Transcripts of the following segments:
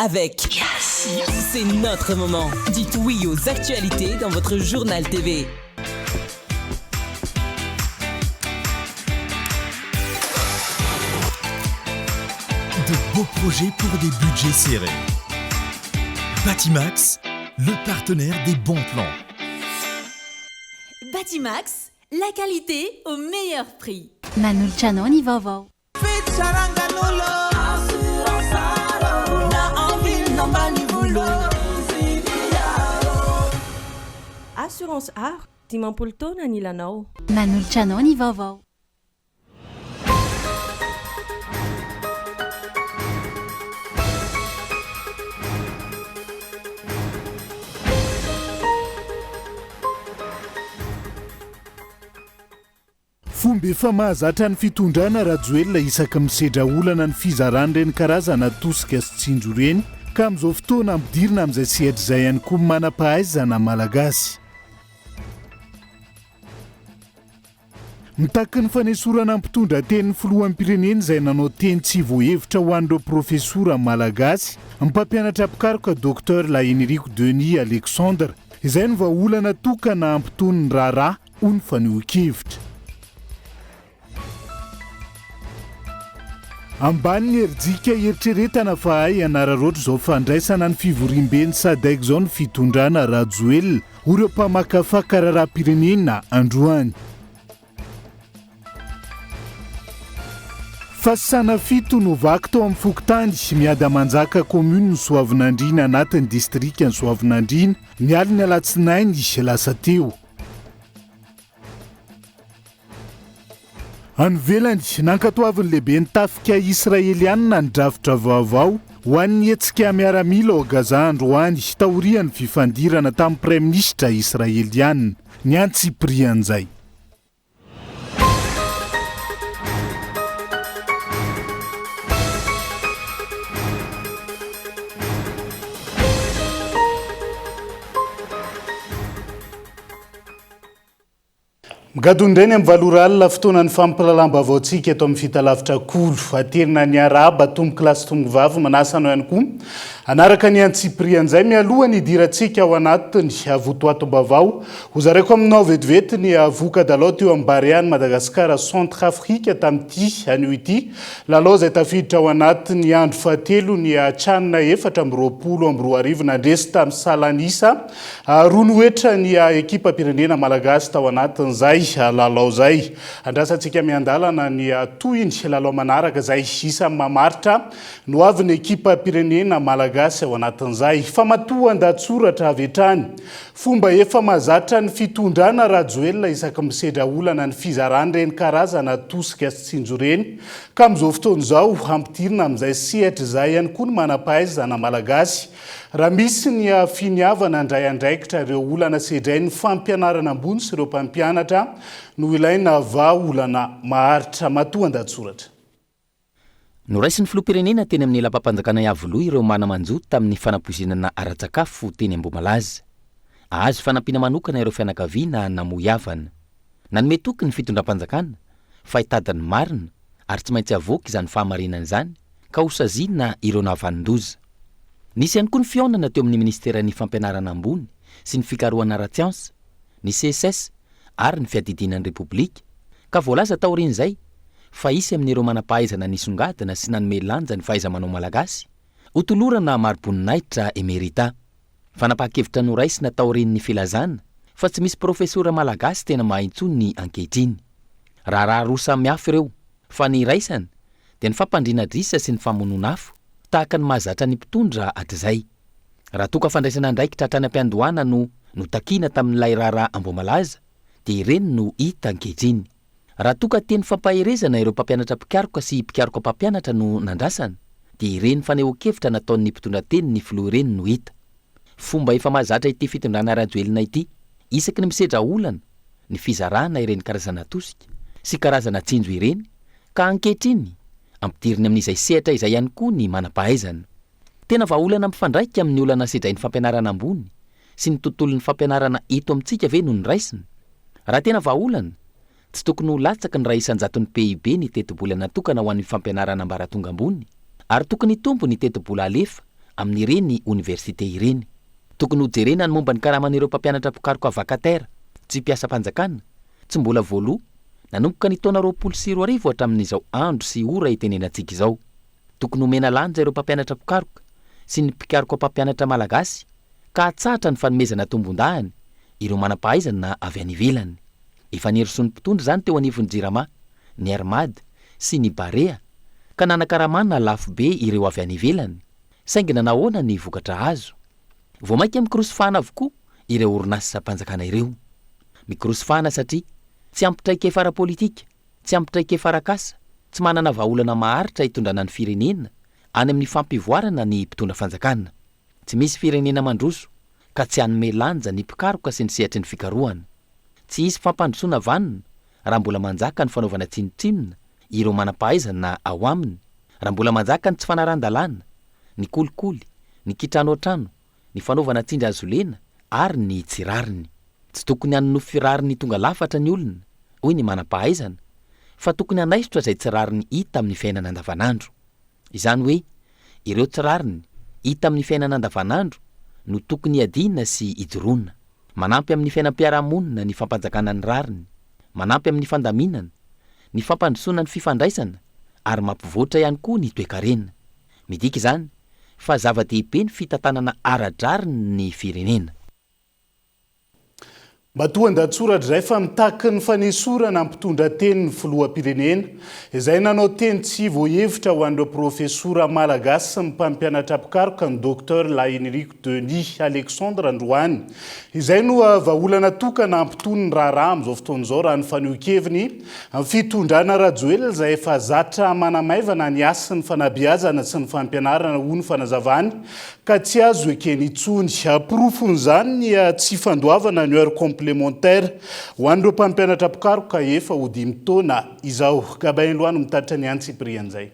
avec Yes. C'est notre moment. Dites oui aux actualités dans votre journal TV. De beaux projets pour des budgets serrés. Batimax, le partenaire des bons plans. Batimax, la qualité au meilleur prix. Manulcianoni vaovao. Assurance Art, dimampolo taona ny ilanao. Manulcianoni vaovao. Fomba efa mahazatra ny fitondrana rajoelona isaka misedra olana ny fizarany karazana tosika sy tsinjo reny ka amin'izao fotoana ampidirina amin'izay sehatra izay ihany koa manam-pahaizana malagasy. Mitaky ny fanesorana mpitondra tenin'ny filohan'ny pirenena izay nanao teny tsy voahevitra ho an'ireo profesora malagasy, mpampianatra mpikaroka Dr Henrico Denis Alexandre, izay ny vahaolana tokana ampitony ny raharaha ho ny fanehoan-kevitra. Ambaniny erijika eritreretana fa hay anararoatra izao fandraisana ny fivoriam-beny Sadek izao ny fitondrana rajoelona ho ireo mpamakafaka raharaha-pirenena androany. Fasana fito no vaky tao amin'ny Fokotany miada manjaka komuna ny Soavinandriana anatin'ny distrika ny Soavinandriana ny aliny alatsinainy lasa teo. Anovelany nankatoavin'ny lehibe ny tafika Israelianina ny drafitra vaovao ho an'ny hetsika miaramila ao Gaza androany taorian'ny fifandirana tamin'ny praiminisitra Israelianina ny Antsiprian'izay. Gadondrainy amin'ny valoralina fotoanan'ny fampalalam-baovaontsika eto amin'ny fitalavitra kolo aterina ny araba tombo kilasy tombo vavy manasana ihany koa anaraka ny Antsiprian'izay mialohany idirantsika ao anatiny votoatom-bavao ho zareko aminao vetivety ny avoka dalao teo amin'ny Bariany Madagasikara Centre Afrika tamin'ity anio ity lalao izay tafiditra ao anatiny andro fahatelo ny tranona 420 nandresy tamin'ny Salanisa roa noetra ny ekipa pirenena malagasy tao anatin'izay lalao zay andrasantsika miandalana ny tohiny lalao manaraka zay isan'ny mamaritra no avy ny ekipa pirenena malagasy ao anatin'izay famatoan-datsoratra avy hatrany fomba efa mahazatra ny fitondrana rajoelona isaka misedra olana ny fizarany reny karazana tosika sy tsinjo reny ka amin'izao fotoana izao ampidirina amin'izay sehatra izay ihany koa ny manam-pahaizana malagasy raha misy ny finiavana indray andraikitra ireo olana sedrainy fampianarana ambony sy ireo mpampianatra no ilaina vahaolana maharitra matoan-datsoratra. Noraisin'ny filoham-pirenena teny amin'ny elam-pampanjakana Iavoloha ireo mana-manjoto tamin'ny fanampoizinana ara-tsakafo teny Ambohimalaza. Azo fanampiana manokana ireo fianakaviana namoy havana. Nanome toky ny fitondram-panjakana fa hitadany marina ary tsy maintsy avoaka izany fahamarinana izany ka hosaziana ireo nahavanin-doza. Nisy ihany koa ny fihaonana teo amin'ny ministeran'ny fampianarana ambony sy ny fikarohana ara-tsiansa, ny CSS ary ny fiadidinan'ny Repoblika ka voalaza taorian'izay fa isy amin'ireo manam-pahaizana nisongadina sy nanome lanja ny fahaiza-manao malagasy ho tolorana mari-boninahitra emerita. Fanapahan-kevitra noraisina taorian'ny filazana fa tsy misy profesora malagasy tena mahaintsony ny ankehitriny. Raharaha roa samihafa ireo fa ny raisana dia ny fampandriana drisa sy ny famonoana afo tahaka ny mahazatra ny mpitondra hatrizay. Raha toka fandraisana andraikitra hatrany am-piandohana no takina tamin'ilay raharaha Ambohimalaza dia ireny no hita ankehitriny. Raha toka teny fampaherezana ireo mpampianatra mpikaroka sy mpikaroka mpampianatra no nandrasana dia ireny fanehoan-kevitra nataon'ny mpitondra teny ny filoha ireny no hita. Fomba efa mahazatra ity fitondrana rajoelona ity isaky ny misedra olana ny fizarana ireny karazana tosika sy karazana tsinjo ireny ka ankehitriny ampidiriny amin'izay sehatra izay ihany koa ny manam-pahaizana. Tena vahaolana mpifandraika amin'ny olana sedrain'ny fampianarana ambony sy ny tontolon'ny fampianarana eto amintsika ve no niraisina. Raha tena vahaolana tsy tokony ho latsaka ny ray isan-jaton'ny PIB ny teti-bola natokana ho an'ny fampianarana ambaratonga ambony ary tokony hitombo ny teti-bola alefa amin'ireny oniversité ireny. Tokony ho jerena ny momba ny karaman'ireo mpampianatra pikaroka vacataire tsy mpiasa mpanjakana, tsy mbola voaloha nanomboka ny taona 2024 hatramin'izao andro sy ora itenenantsika izao. Tokony homena lanja ireo mpampianatra pikaroka sy ny mpikaroka mpampianatra malagasy ka hatsatra ny fanomezana tombon-dahany ireo manam-pahaizana avy any ivelany. Efa nirosony mpitondra izany teo anivon'ny Jirama, ny Armady sy ny Barea ka nanakaramana lafo be ireo avy any ivelany, saingy nahoana ny vokatra azo. Vao mainka mikorosofana avokoa ireo orinasa mpanjakana ireo. Mikorosofana satria tsy ampitraike fara-politika, tsy ampitraike farakasa, tsy manana vahaolana maharitra hitondrana ny firenena any amin'ny fampivoarana ny mpitondra fanjakana. Tsy misy firenena mandroso ka tsy hanome lanja ny pikaroka sy ny sehatry ny fikarohana. Tsy hisy fampandrosoana vanina raha mbola manjaka ny fanaovana tsinotsinona ireo manam-pahaizana ao aminy, raha mbola manjaka ny tsy fanaran-dalàna, ny kolikoly, ny kitrano an-trano, ny fanaovana tsindry azolena ary ny tsirariny. Tsy tokony hanonofy firariny tonga lafatra ny olona, hoy ny manam-pahaizana, fa tokony hanaisotra izay tsirariny hita amin'ny fiainana andavanandro. Izany hoe, ireo tsirariny hita amin'ny fiainana andavanandro no tokony adina sy ijoroana. Manampy amin'ny fiainam-piarahamonina ny fampanjakana ny rariny, manampy amin'ny fandaminana, ny fampandrosoana ny fifandraisana ary mampivoatra ihany koa ny toe-karena. Midika izany fa zava-dehibe ny fitantanana ara-draniny ny firenena. Mba toa an-datsoratra izay fa mitaky ny fanesorana mpitondra teny ny filoham-pirenena, izay nanao teny tsy voahevitra ho an'ireo profesora malagasy sy mpampianatra pikaroka ny Dr Lahenrique Denis Alexandre Androany. Izay no vahaolana tokana ampitony ny raharaha amin'izao fotoan'izao raha ny faneho-keviny amin'ny fitondrana rajoelina izay efa zatra manamaivana ny asa sy ny fanabeazana sy ny fampianarana ho ny fanazavany ka tsy azo ekeny intsony. Apirofon'izany ny tsy fandoavana ny heure complémentaire ho an'ireo mpampianatra pikaroka efa ho 5 taona izao. Gabainloano mitaritra ny Antsiprian izay.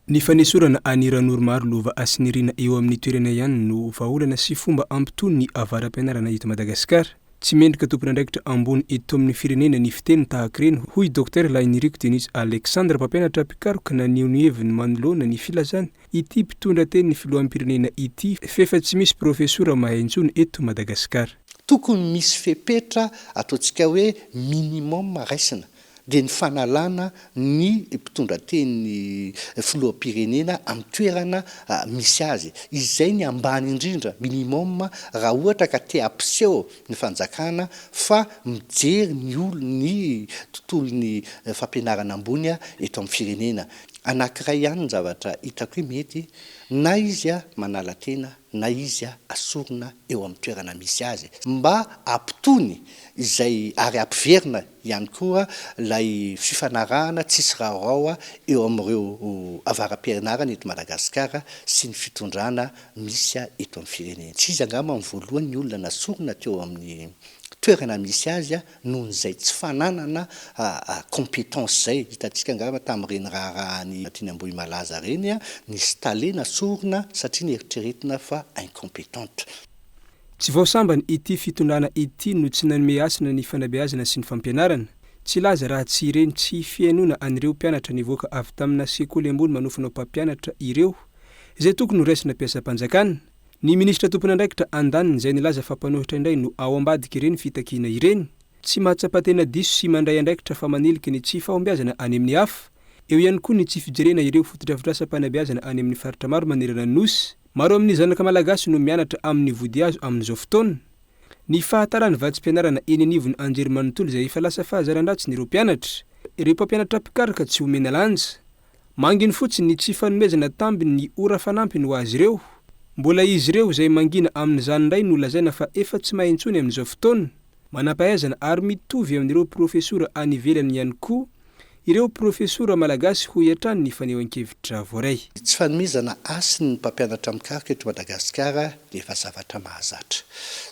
Ny fanesorana aniran'oro maro lova asinirina eo amin'ny toerana ihany no vahaolana sy fomba ampitony ny avaram-pianarana eto Madagasikara. Tsy mendrika tompon'andraikitra ambony eto amin'ny firenena ny fiteny tahaka ireny, hoy Dr Lahenrique Denis Alexandre, mpampianatra pikaroka naneho ny heviny manoloana ny filazana ity mpitondra teny ny filoham-pirenena ity fefa tsy misy profesora mahay intsony eto Madagasikara. Tokony misy fepetra ataontsika hoe minimum raisina dia ny fanalana ny mpitondra teny filoham-pirenena amin'ny toerana misy azy. Izay ny ambany indrindra minimum raha ohatra ka te ampiseho ny fanjakana fa mijery ny ny tontolon'ny fampianarana ambony eto amin'ny firenena. Anankiray ihany ny zavatra hitako hoe mety, na izy manala tena na izy asorona eo amin'ny toerana misy azy mba ampitony izay ary ampiverina ihany koa lay fifanarahana tsisy raharao eo amin'ireo avaram-pianarana eto Madagasikara sy ny fitondrana misy eto amin'ny firenena. Tsy izy angamba amin'ny voalohany ny olona nasorona teo amin'ny toerana misy azy noho izay tsy fananana compétence zay. Hitantsika angamba tamin'ireny raharahany tiany Ambohimalaza reny nisy talena sorona satria nieritreretina fa incompétente. Tsy vaosambany ity fitondrana ity no tsy nanome asina ny fanabeazana sy ny fampianarana. Tsy laza raha tsy ireny tsy fiainona an'ireo mpianatra nivoaka avy tamina sekoly ambony manofana mpampianatra ireo izay tokony ho raisina mpiasam-panjakana. Ny ministra tompon'andraikitra andaniny izay nilaza fa mpanohitra indray no ao ambadika ireny fitakina ireny. Tsy mahatsapa-tena diso sy mandray andraikitra fa maniliky ny tsy fahombiazana any amin'ny hafa. Eo ihany koa ny tsy fijerena ireo fotodrafitrasa-panabeazana any amin'ny faritra maro manerana ny nosy. Maro amin'ny zanaka malagasy no mianatra amin'ny vody azo amin'izao fotoana. Ny fahatarany vatsim-pianarana eny anivony Anjerimanontolo izay efa lasa fahazaran-dratsy ny ireo mpianatra. Ireo mpampianatra pikaroka tsy homena lanja. Manginy fotsiny ny tsy fanomezana tambiny ny ora fanampiny ho azy ireo. Mbola izy ireo izay mangina amin'izany indray no lazaina fa efa tsy mahay intsony amin'izao fotoana. Manam-pahaizana ary mitovy amin'ireo profesora any ivelany ihany koa ireo profesora malagasy ho hiatrany ny fanehoan-kevitra voaray. Tsy fanomezana asiny ny mpampianatra pikaroka eto Madagasikara dia efa zavatra mahazatra.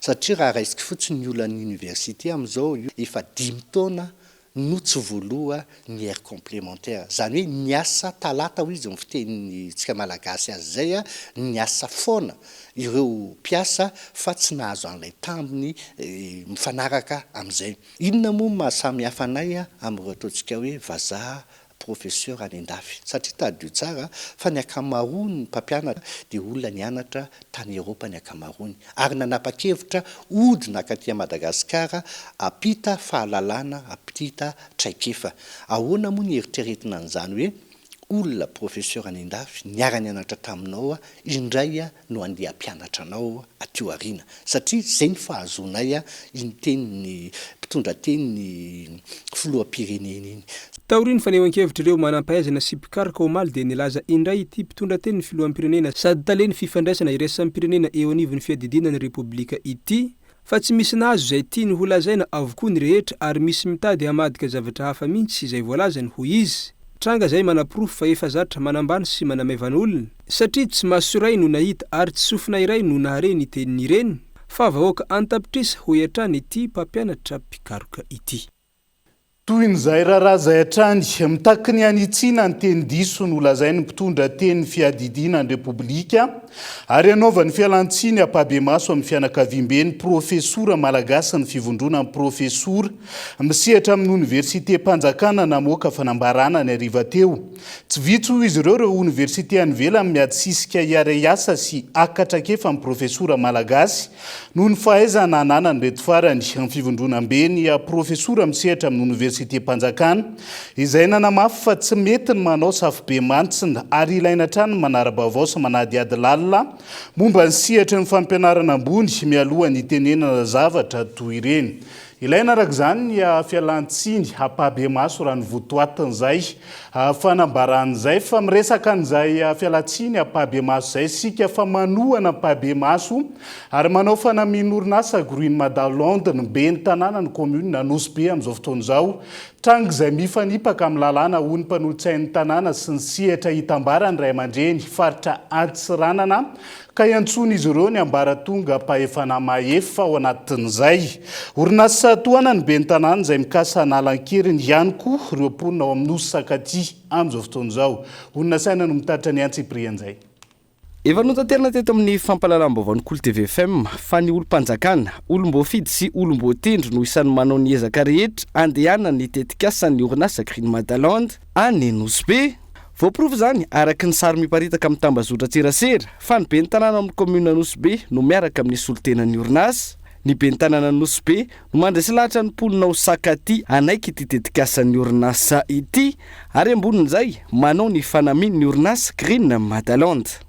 Satria raha raisika fotsiny ny olana université amin'izao efa 5 taona no tsy voaloha ny heure complémentaire. Zany hoe niasa talata ho izy amin'ny fitenintsika malagasy azy zay niasa foana ireo mpiasa fa tsy nahazo an'ilay tambiny mifanaraka amin'izay. Inona moa mahasamy hafa anay amin'ireo ataontsika hoe vazaha professeur any andafy satria tadio tsara fa ny akamaroany ny mpampianatra dia olona nianatra tany Eropa ny akamaroany ary nanapa-kevitra odina akatia Madagasikara apita fahalalana apita traikefa ahoana moa ny eritreretina an'izany hoe olona professeur any andafy niara-ny anatra taminao indray no andeha ampianatra anao atio arina satria zay ny fahazonay iny teniny mpitondra teniny filoham-pirenena iny taoriny fanehoan-kevitra ireo manam-pahaizana sy mpikaraka omaly dia nilaza indray ity mpitondra teny ny filohampirenena sady taleny fifandraisana irasan'ny pirenena eo anivon'ny fiadidinany repoblika ity fa tsy misy nazo izay tiany ho lazaina avokoa ny rehetra ary misy mitady hamadika zavatra hafa mihitsy izay voalazany ho izy tranga zay manapirofo fa efa zatra manambany sy manamaivan'olona satria tsy masoray no nahita ary tsy sofina iray no nahareny teniny ireny fa vahoaka antapitrisa ho iatrany ity mpampianatra mpikaroka ity toy nyzay raharaha zay hatrany mitaky ny anitsina ny teny diso no lazainy mpitondra teny fiadidinany repoblika ary anaovan'ny fialantsiny ampabemaso amin'ny fianakavimbeny profesora malagasy ny fivondrona ny profesora misehatra amin'ny université mpanjakana namoaka fanambarana ny ariva teo tsy vitso izy ireo université anivela miady sisika iara-iasa sy akatrakefa amin'ny profesora malagasy noho ny fahaizana ananany reto farany ny fivondronam-beny profesora misehatra amin'ny université mpanjakana izay nanamafy fa tsy mety ny manao safibe mantsina ary ilaina trany manara-baovao sy manadiady lalina momba ny sihatra ny fampianarana ambony mialoha ny tenenana zavatra toy ireny ilaina araka izany ny fialantsiny ampabemaso raha ny votoatin'izay fanambaran'izay fa miresaka an'izay fialantsiny ampabemaso izay sika fa manohana ampabemaso ary manao fanamiana orinasa Green Madalonde ny be ny tanàna ny commune Anosy Be amin'izao fotoana izao tranga izay mifanipaka amin'ny lalàna ho ny mpanolo-tsain'ny tanàna sy ny sihatra hitambarany ray aman-dreny faritra Antsiranana ka iantsony izy ireo ny ambaratonga mpahefana maefa ao anatin'izay orinasa toana ny be ny tanàna izay mikasa analan-keriny ihany koa ireo mponina ao amin'ny Nosy Sakaty amin'izao fotoana izao orinasa no mitaritra ny antsiprian'izay efa notanterana teto amin'ny fampalalam-baovao ny Kolo TV FM fa ny olo-mpanjakana olom-boafidy sy olom-boatendro no isan'ny manao ny ezaka rehetra andehana ny tetikasan'ny orinasa Green Madalonde any Anosy Be voaporofo zany araky ny sary miparitaka amin'ny tambazotra tserasera fa ny be ny tanàna amin'ny commune Anosy Be no miaraka amin'ny solotenan'ny orinasa ny be ny tanàna Anosy Be no mandresy lahatra ny mponina ho Sakaty anaiky ity tetikasan'ny orinasa ity ary ambonin'izay manao ny fanamian'ny orinasa Green Madalonde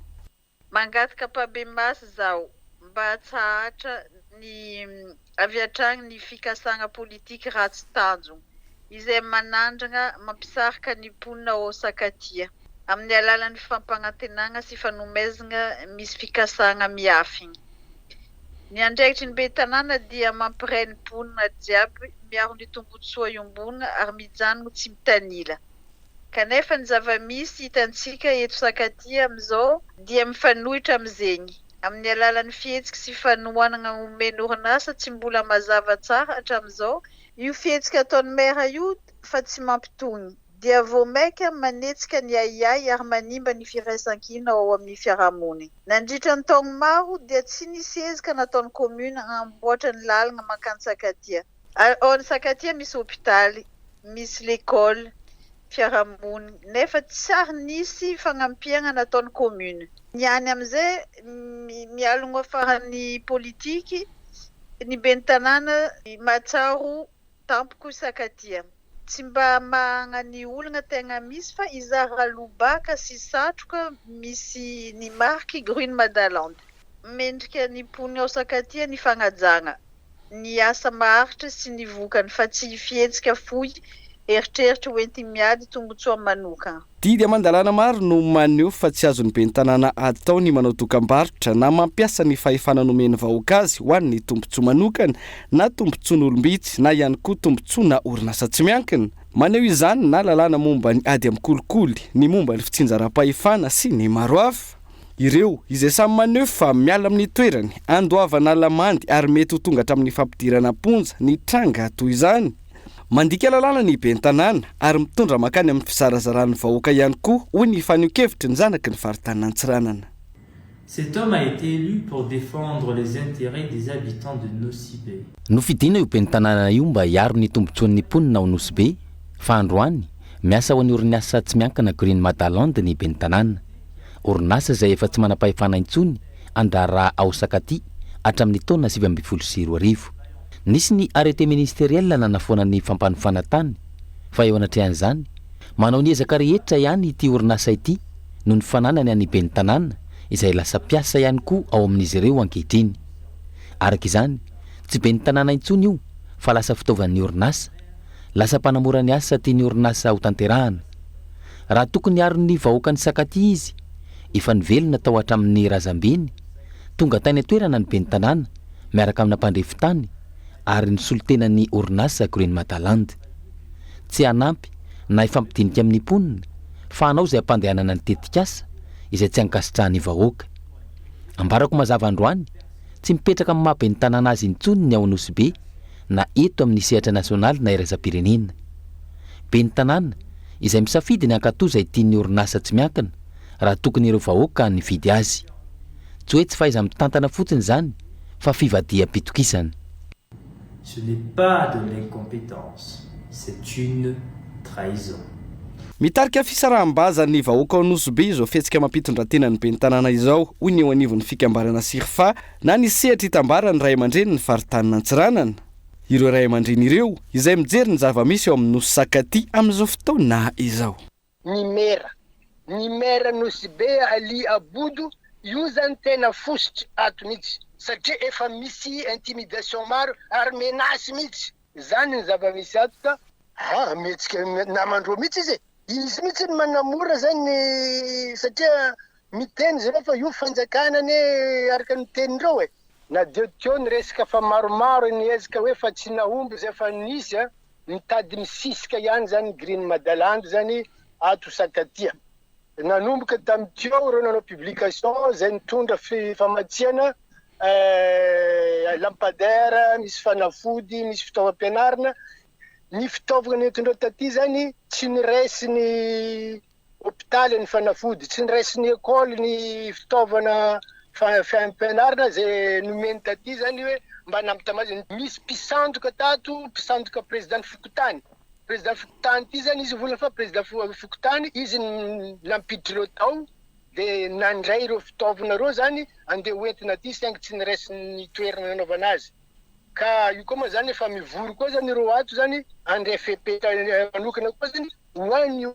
mangataka mpabemaso zao mba tsahatra ny avy hatrany ny fikasagna politika ratsy tanjona izay manandrana mampisarika ny mponina ao Sakaty amin'ny alalan'ny fampanantenana sy fanomezana misy fikasagna miafiny. Ny andraikitry ny be tanàna dia mampiray ny mponina jiaby miaro ny tombotsoa iombona ary mijanona tsy mitanila. Kanefa ny zava-misy hitantsika eto Sakaty amin'izao dia mifanohitra amin'izeny amin'ny alalan'ny fihetsika sy fanohanana omeny orinasa tsy mbola mazava tsara hatramin'izao io fihetsika ataon'ny maire io fa tsy mampitony dia vao maika manetsika ny aiai ary manimba ny firaisan-kina ao amin'ny fiarahamonina. Nandritra ny taona maro dia tsy nisy ezaka nataon'ny commune hanamboatra ny lalana mankany Sakaty. Ao amin'ny Sakaty misy hôpitaly, misy l'école, fiarahamonina nefa tsy ary nisy fagnampiana nataon'ny commune. Ny any amin'izay mialogna faran'ny politiky ny be ny tanàna matsaro tampoko Sakaty. Tsy mba magnany olana tegna misy fa izara lobaka sy satroka misy ny marky Green Madalonde. Mendrika ny mponina ao Sakaty ny fagnajana, ny asa maharitra sy ny vokany fa tsy fihetsika fohy eritreritry hoenty miady tombotsoa manokana. Didy amandalana maro no maneho fa tsy azony be ny tanàna atao ny manao dokam-barotra na mampiasa ny fahefana nomeny vahoaka azy ho an'ny tombotsoa manokana na tombotson'olombitsy na ihany koa tombotsona orinasa tsy miankina. Maneho izany na lalàna momba ny ady amin'ny kolikoly, ny momba ny fitsinjaram-pahefana sy ny maro hafa. Ireo izay samy maneho fa miala amin'ny toerany andoavana lamandy ary mety ho tonga hatramin'ny fampidirana ponja ny tranga toy izany. Mandika lalàna ny be ny tanàna ary mitondra makany amin'ny fisarazaran'ny vahoaka ihany koa hoy ny faneho-kevitry ny zanaky ny faritany Antsiranana. Cet homme a été élu pour défendre les intérêts des habitants de Nosy Be. No fidina io be ny tanàna io mba hiaro ny tombontsoan'ny mponina ao Nosy Be fa androany miasa ho an'ny orinasa tsy miankana Green Madaland ny ben'ny tanàna. Orinasa izay efa tsy manam-pahefana intsony andraraha ao Sakaty hatramin'ny taona 2024. Nisy ny arrêté ministériel nanafoana ny fampanofana tany, fa eo anatrehan'izany manao ny ezaka rehetra ihany ity orinasa ity noho ny fananany any ben'ny tanàna izay lasa piasa ihany koa ao amin'izy ireo ankehitriny. Araka izany, tsy ben'ny tanàna intsony io fa lasa fitaovan'ny orinasa, lasa mpanamora ny asa tiany orinasa ho tanterahana. Raha tokony haron'ny vahoaka ny Sakaty izy, efa nivelona tao hatramin'ny razambeny, tonga tany atoerana ny ben'ny tanàna miaraka amina mpandrefy tany ary ny solotenan'ny orinasa Green Madaland. Tsy hanampy na ifampidinika amin'ny mponina fa anao izay ampandehanana ny tetikasa izay tsy hankasitrahany vahoaka. Ambarako mazava androany, tsy mipetraka amin'ny maha ben'ny tanàna azy intsony ny ao Nosy Be na eto amin'ny sehatra nasionaly na iraisam-pirenena. Ben'ny tanàna izay misafidy ny ankatoa izay tian'ny orinasa tsy miankina raha tokony ireo vahoaka ny vidy azy. Tsy hoe tsy faiza mitantana fotsiny izany fa fivadiam-pitokisana. Ce n'est pas de l'incompétence, c'est une trahison. Mitarika fisaraham-baza ny vahoaka ao Nosy Be izao fihetsika mampitondra-tena ny ben'ny tanàna izao, hoy ny eo anivon'ny fikambarana Sirfa na ny sehatra hitambarany ray aman-dreny ny faritany Nantsiranana. Ireo ray aman-dreny ireo izay mijery ny zava-misy ao amin'ny Nosy Sakaty amin'izao fotoana izao. Ny mera Nosy Be Ali Abodo io zany tena fositra ato mihitsy satria efa misy intimidation maro ary menasy mihitsy. Zany ny zava-misy ato ka metsika namandro mihitsy izy mihitsy ny manamora zany satria miteny zareo fa io fanjakanany araka ny tenindreo na teo ny resaka fa maromaro ny ezaka hoe fa tsy nahomby zay fa nisy mitady misisika ihany zany Green Madaland zany ato Sakaty. Nanomboka tamin'teo reo nanao publication zay nitondra famatsiana lampadaire, misy fanafody, misy fitaovam-pianarana. Ny fitaovana netindreo taty zany tsy niraisy ny hôpitaly ny fanafody, tsy niraisy ny école ny fitaovana fiampianarana zay nomeny taty zany hoe mba nampitamazy. Misy mpisandoka tato, mpisandoka président Fokotany. Président Fokotany ty zany izy volana fa président Fokotany izy nampiditry reo tao de nandray ireo fitaovana reo zany andeha hoentina ty saingy tsy niraisy ny toerana nanaovana azy. Ka io koa moa zany efa mivory koa zany ireo ato zany andre fepetra manokana koa zany hoan'io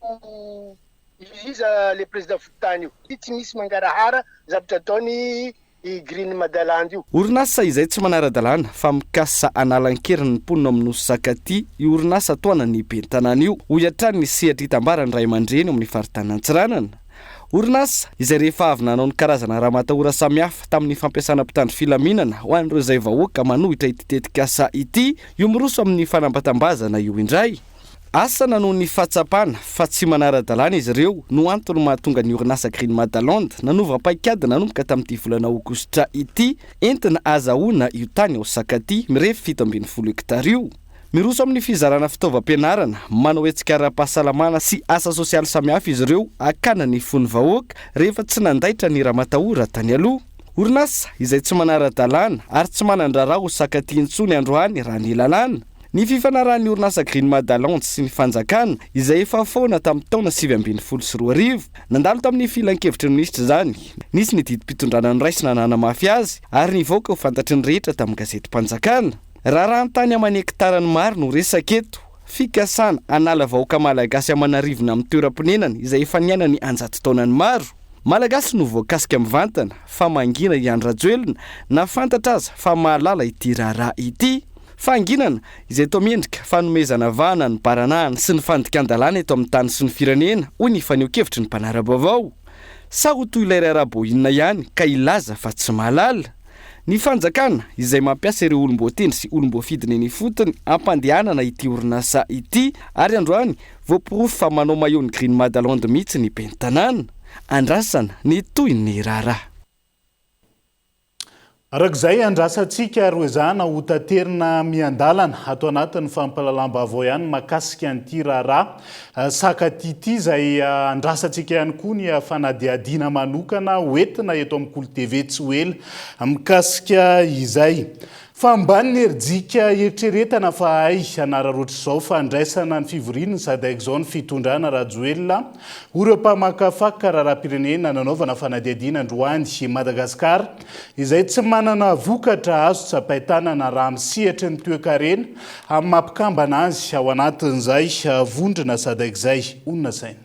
iza le président Fokotany io. Tsy misy mangarahara zavatra ataony Green Madaland io. Orinasa izay tsy manara-dalàna fa mikasa analan-keriny ny mponina amin'ny Nosy Sakaty, io orinasa toana ny ben'ny tanàna io ho iatrany ny sehatra hitambarany ray aman-dreny amin'ny faritany Nantsiranana. Orinasa izay rehefa avy nanao ny karazana raha matahora samihafa tamin'ny fampiasana mpitandro filaminana ho an'ireo izay vahoaka manohitra ity tetikasa ity, io miroso amin'ny fanambatambazana io indray. Asa nanao ny fahatsapana fa tsy manara-dalàna izy ireo no antony mahatonga ny orinasa Green Madaland nanova paikady nanomboka tamin'ity volana aogositra ity entina azahoana io tany ao Sakaty mirefy 720 hektara io. Miroso amin'ny fizarana fitaovam-pianarana, manao hetsika ara-pahasalamana sy asa sosialy samihafa izy ireo akana ny fon'ny vahoaka rehefa tsy nandaitra ny raha matahora tany aloha. Orinasa izay tsy manara-dalàna ary tsy manandraraha ho Sakaty intsony androany raha ny lalàna. Ny fifanarahan'ny orinasa Green Madaland sy ny fanjakana izay efa foana tamin'ny taona 2022 nandalo tamin'ny filan-kevitry ny minisitra zany. Nisy ny didim-pitondrana noraisina nanamafy azy ary ny vahoaka ho fantatry ny rehetra tamin'ny gazety Mpanjakana. Raha tany amin'ny hektarany maro no resaka eto, fikasana anala vahoaka malagasy amanarivona amin'ny toeram-ponenana izay efa niaina ny anjato taonany maro. Malagasy no voakasika mivantana fa mangina iandrajoelona na fantatra aza fa mahalala ity raharaha ity. Fanginana izay toa mendrika fanomezana vahana ny baranahana sy ny fandikan-dalàna eto amin'ny tany sy ny firenena hoy ny faneho-kevitry ny mpanara-baovao. Sa ho toy ilay rahabohinina ihany ka ilaza fa tsy mahalala. Ny fanjakana izay mampiasa ireo olom-boatendry sy olom-boafidiny ny fotony ampandehanana ity orinasa ity ary androany voapirofo fa manao maillot ny Green Madaland mihitsy ny ben'ny tanàna. Andrasana ny toy ny raharaha. Arak'izay andrasantsika ro ezahana ho taterina miandalana ato anatin'ny fampalalam-baovao ihany mahakasika an'ity raharaha Sakaty ity izay andrasantsika ihany koa ny fanadihadiana manokana hoentina eto amin'ny Kolo TV tsy ho ela mikasika izay. fa ambany ny herijika eritreretana fa ay anararoatra izao fa andraisana ny fivoriana sady aika izao ny fitondrana rajoelona oreo mpamakafaka raharam-pirenena nanaovana fanadihadiana androany Madagasikara izay tsy manana vokatra azo tsapahitanana raha misihatra ny toe-karena amin'ny mampikambana azy ao anatin'izay vondrona sady aika izay onona saina.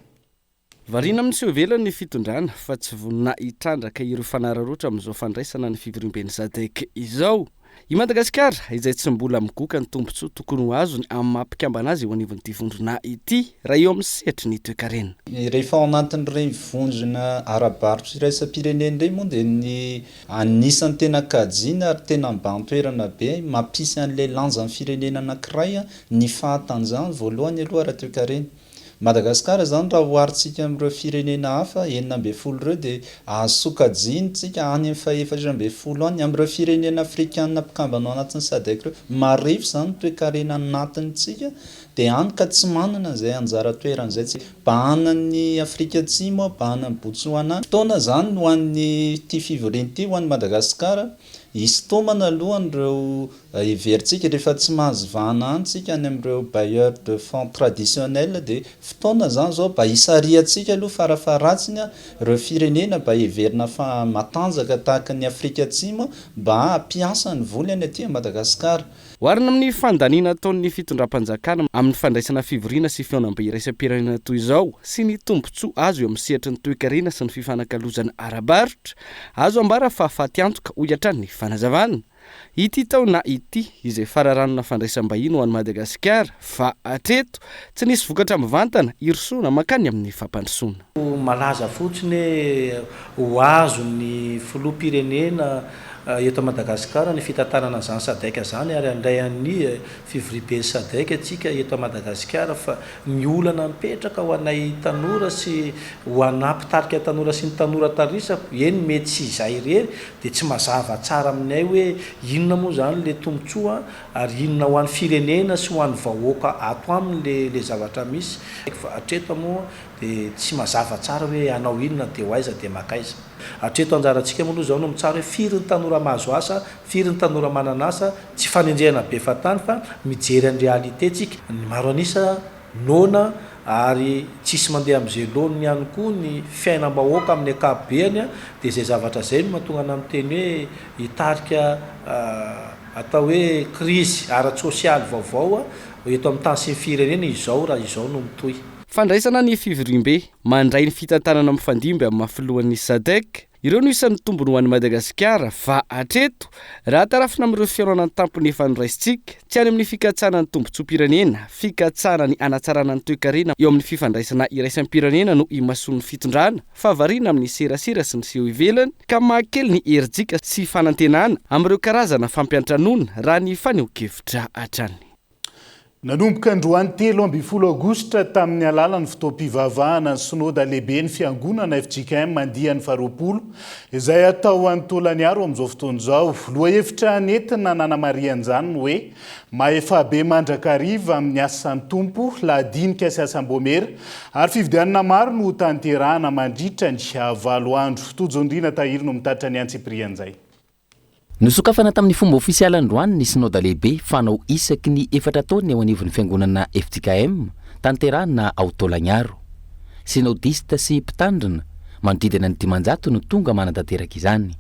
Varina amin'iseo velany ny fitondrana fa tsy vonina hitrandraka ireo fanararoatra amin'izao fandraisana ny fivoriam-ben'ny SADC izao. I Madagasikara izay tsy mbola migoka ny tombontsoa tokony ho azony amin'ny mampikambana azy eo anivon'ity vondrona ity raha eo amin'ny sehatra ny toe-karena. Rehefa ao anatin'ireny vondrona ara-barotra iraisam-pirenena ireny moa dia ny anisan'ny tena kajiana ary tena mban-toerana be mampisy an'ilay lanjan'ny firenena anankiray ny fahatanjahany voalohany aloha raha toe-karena. Madagasikara zany raha oharitsika amin'ireo firenena hafa 12 ireo dia ahasokajiantsika any amin'ny fa-14 any amin'ireo firenena afrikanina mpikambana ao anatin'ny SADC ireo marefo zany toe-karena anatintsika dia any ka tsy manana izay anjara toerana izay tsy bahanan'ny Afrika Atsimo bahanan'ny Botswana fotoana zany ho an'ny ity fivoriana ity ho an'ny Madagasikara histomana aloha an'ireo heverintsika rehefa tsy mahazo vahana antsika any amin'ireo bailleurs de fonds traditionnels dia fotoana zany zao mba hisariantsika aloha farafaratsiny ireo firenena mba heverina fa matanjaka tahaka ny Afrika Atsimo mba hampiasa ny voly any aty Madagasikara. Oharina amin'ny fandaniana ataon'ny fitondram-panjakana amin'ny fandraisana fivoriana sy fihaonam-be iraisam-pirenena toy izao sy ny tombontsoa azo eo amin'ny sehatry ny toe-karena sy ny fifanakalozana ara-barotra azo ambara fa faty antoka ho hiatrany ny fanazavana. Ity taona ity izay fararanona fandraisam-bahiny ho an'i Madagasikara fa hatreto tsy nisy vokatra mivantana irosona makany amin'ny fampandrosoana. Malaza fotsiny ho azo ny filoham-pirenena eto Madagasikara ny fitantanana zany SADC zany ary andray an'ny fivoriam-ben'ny SADC atsika eto Madagasikara fa ny olana mipetraka ho anay tanora sy ho anampitarika tanora sy ny tanora tarisako eny mety sy izay irery dia tsy mazava tsara aminay hoe inona moa zany le tombontsoa ary inona ho an'ny firenena sy ho an'ny vahoaka ato aminy le zavatra misy fa hatreto moa dia tsy mazava tsara hoe anao inona dia ho aiza dia makaiza. Hatreto anjarantsika moa aloha zao no mitsara hoe firy ny tanora mahazo asa, firy ny tanora manana asa, tsy fanenjehana be fatany fa mijery ny réalité tsika. Ny maro anisa nona ary tsisy mandeha amin'izay lony ihany koa ny fiainam-bahoaka amin'ny ankapobeny dia izay zavatra izay no mahatonga ana miteny hoe hitarika atao hoe crise ara-tsosialy vaovao eto amin'ny tany sy ny firenena izao raha izao no mitohy. Fandraisana ny fivoriam-be mandray ny fitantanana mifandimby amin'ny mafilohan'ny SADC ireo no isan'ny tombony ho an'i Madagasikara fa hatreto raha tarafina amin'ireo fiainana ny tampony efa niraisitsika tsy any amin'ny fikatsana ny tombontsoa-pirenena fikatsana ny anatsarana ny toe-karena eo amin'ny fifandraisana iraisam-pirenena no imason'ny fitondrana fa variana amin'ny serasera sy ny seho ivelany ka mahakely ny herijika sy fanantenana amin'ireo karazana fampiantranona raha ny faneho-kevitra hatrany. Nanomboka androany 3 Aogositra tamin'ny alalan'ny fotoam-pivavahana ny synodina lehibe ny fiangonana FJKM mandihan'ny faharoapolo izay atao Antolanyiaro amin'izao fotoana izao. Lohahevitra nentina Nana Maria anjanony hoe maefabe mandrakariva amin'ny asan'ny tompo lahadinika sy asam-bomera ary fividianana maro no tanterahana mandritra ny 7 andro. Tojonindrina tahiry no mitatra ny Antsiprian'izay. Nosokafana tamin'ny fomba ofisialy androany ny synodina lehibe fanao isaky ny 4 taona eo anivon'ny fiangonana FJKM tanterahana ao Antolanyiaro. Synodista sy mpitandrina manodidina ny 500 no tonga manatanteraka izany.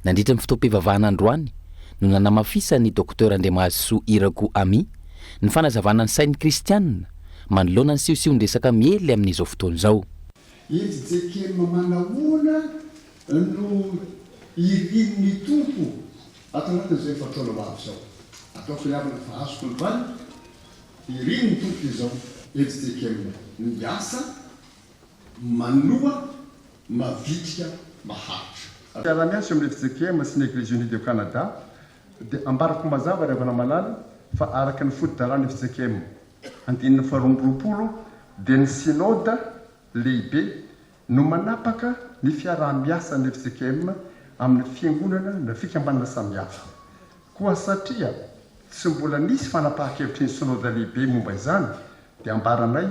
Nandritra ny fotoam-pivavahana androany no nanamafisa ny Dr Andriamahasoa Irako Ami ny fanazavana ny sain'ny kristianina manoloana ny siosiondresaka miely amin'izao fotoana izao. FJKM manahoana no irin'ny tompo atao anatin'izay fatrona mavo izao. Ataoko iavana fa azoko ny valy irin'ny tompo izao FJKM miasa manoa mavitrika maharitra. Miara-miasa amin'ny FJKM sy ny Église Unie du Canada dia ambarako mazava revana malala fa araka ny fotodarany FJKM andinina faharoapolo dia ny synode lehibe no manapaka ny fiarah-miasa ny FJKM amin'ny fiangonana na fikambanana samihafa. Koa satria tsy mbola nisy fanapahan-kevitry ny synode lehibe momba izany dia ambaranay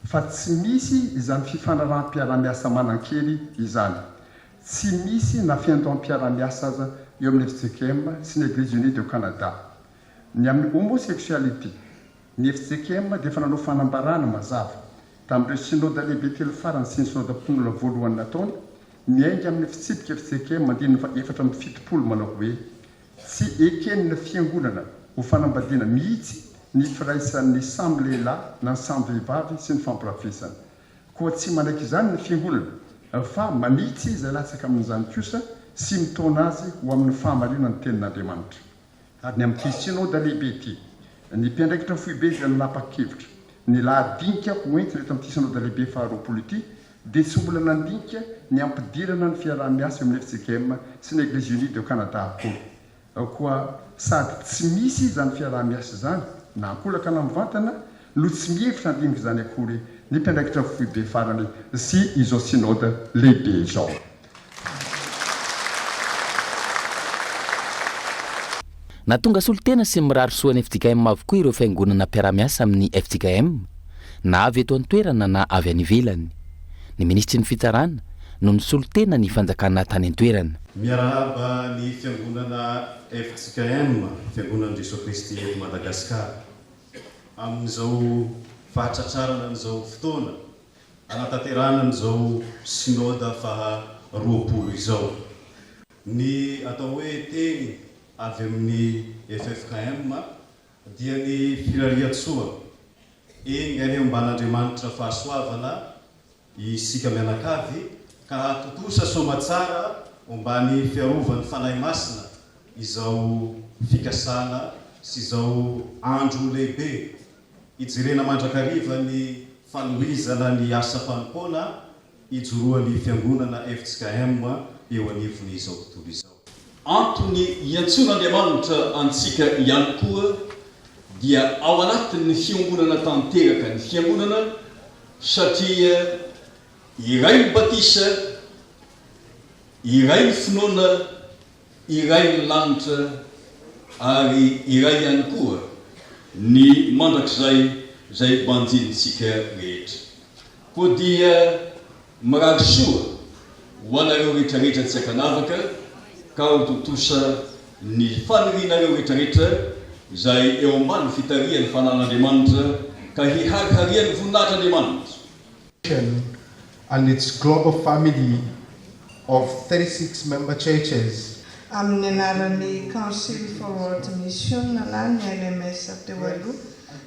fa tsy misy izany fifanarahan'ny mpiara-miasa manan-kely izany. Tsy misy na fiandohan'ny mpiara-miasa aza eo amin'ny FCKM sy ny Église unie de Canada. Ny amin'ny homosexualité ny FCKM dia efa nanao fanambarana mazava tamin'ireo synode lehibe telo farany sy ny synode mponina voalohany nataony miainga amin'ny fitsipika FCKM mandiny fa 770 manao hoe tsy ekenina fiangonana ho fanambadiana mihitsy ny firaisan'ny samy lehilahy na ny samy vehivavy sy ny fampirafesana. Koa tsy manaiky izany ny fiangonana fa manitsy izay latsaka amin'izany kosa sy mitona azy ho amin'ny fahamarinana ny tenin'Andriamanitra. Ary ny amin'ity synode lehibe ity ny mpiandraikitra foibe izay nanapa-kevitra ny lahadinika ho entina eto amin'ity synode lehibe faharoapolo ity dia tsy mbola nandinika ny ampidirana ny fiaraha-miasa amin'ny FCKM sy ny Église unie de Canada akory. Koa sady tsy misy izany fiaraha-miasa izany na ankolaka na mivantana no tsy mihevitra handiniky izany akory ny mpiandraikitra foibe farany sy izao synode lehibe izao. Na tonga solotena sy mirary soan'ny FJKM avokoa ireo fiangonana mpiara-miasa amin'ny FJKM na avy eto an-toerana na avy any ivelany. Ny ministry ny fitsarana no nisolotena ny fanjakana tany an-toerana. Miarahaba ny fiangonana FJKM, fiangonana Jesosy Kristy eto Madagasikara. Amin'izao fahatratrarana n'izao fotoana anatanterahana n'izao synode faha-roapolo izao. Ny atao hoe teny avy amin'ny FFKM dia ny firarian-tsoa eny any amban'Andriamanitra fahasoavana isika mianakavy ka hatotosa soamatsara ombany fiarovany fanahy masina izao fikasana sy izao andro lehibe ijerena mandrakariva ny fanohizana ny asa fanompoana ijoroan'ny fiangonana FJKM eo anivon'izao tontolo izao. Antony iantson'Andriamanitra antsika ihany koa dia ao anatin'ny fiangonana tanteraka ny fiangonana satria iray ny batisa, iray ny finoana, iray ny lanitra ary iray ihany koa ny mandrakizay zay banjinitsika rehetra. Koa dia mirary soa ho anareo rehetrarehetra tsy akanavaka ka hototosa ny fanirianareo rehetrarehetra zay eo ambany fitarian'ny fanan'Andriamanitra ka hihariharian'ny voninahitr'Andriamanitra. And its global family of 36 member churches. Amin'ny anaran'ny Council for World Mission na ny LMS teo aloha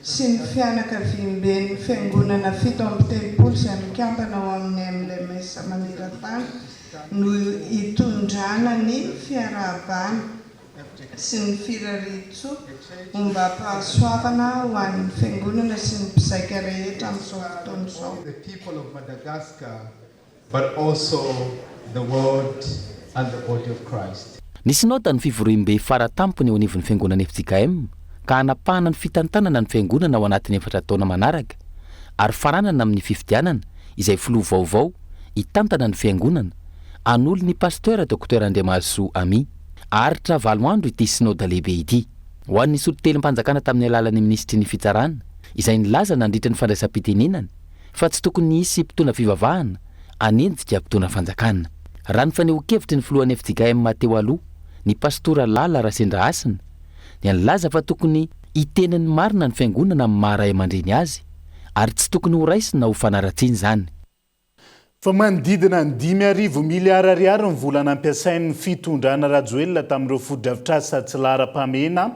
sy ny fianakavian'ny fiangonana 770 izay mikambana ao amin'ny LMS maneran-tany no hitondrana ny fiarahabany sy ny firaritso omba pahasoavana ho an'ny fiangonana sy ny mpizaika rehetra amin'izao fotoana izao. The people of Madagascar, but also the world and the body of Christ. Ny synode ny fivoriam-be faratampony eo anivon'ny fiangonana FJKM ka hanapahana ny fitantanana ny fiangonana ao anatin'ny 4 taona manaraka ary faranana amin'ny fifidianana izay filoha vaovao hitantana ny fiangonana an'olo ny pasteur Dr Andriamaso Ami. Aritra 7 andro ity synode lehibe ity. Ho an'ny solitelim-panjakana tamin'ny alalan'ny ministry ny fitsarana izay nilaza nandritra ny fandraisam-pitenenana fa tsy tokony hisy mpitona fivavahana anenjika mpitona fanjakana. Raha ny faneho-kevitry ny filohan'ny FJKM teo aloha ny pastora Lala Rasendra Asina dia nilaza fa tokony hitenen'ny marina ny fiangonana amin'ny maharay aman-dreny azy ary tsy tokony ho raisina ho fanaratsiany izany. Fa manodidina ny 5 miliara ariary ny vola nampiasain'ny fitondrana rajoelina tamin'ireo fodrafitrasa tsy lara-pamena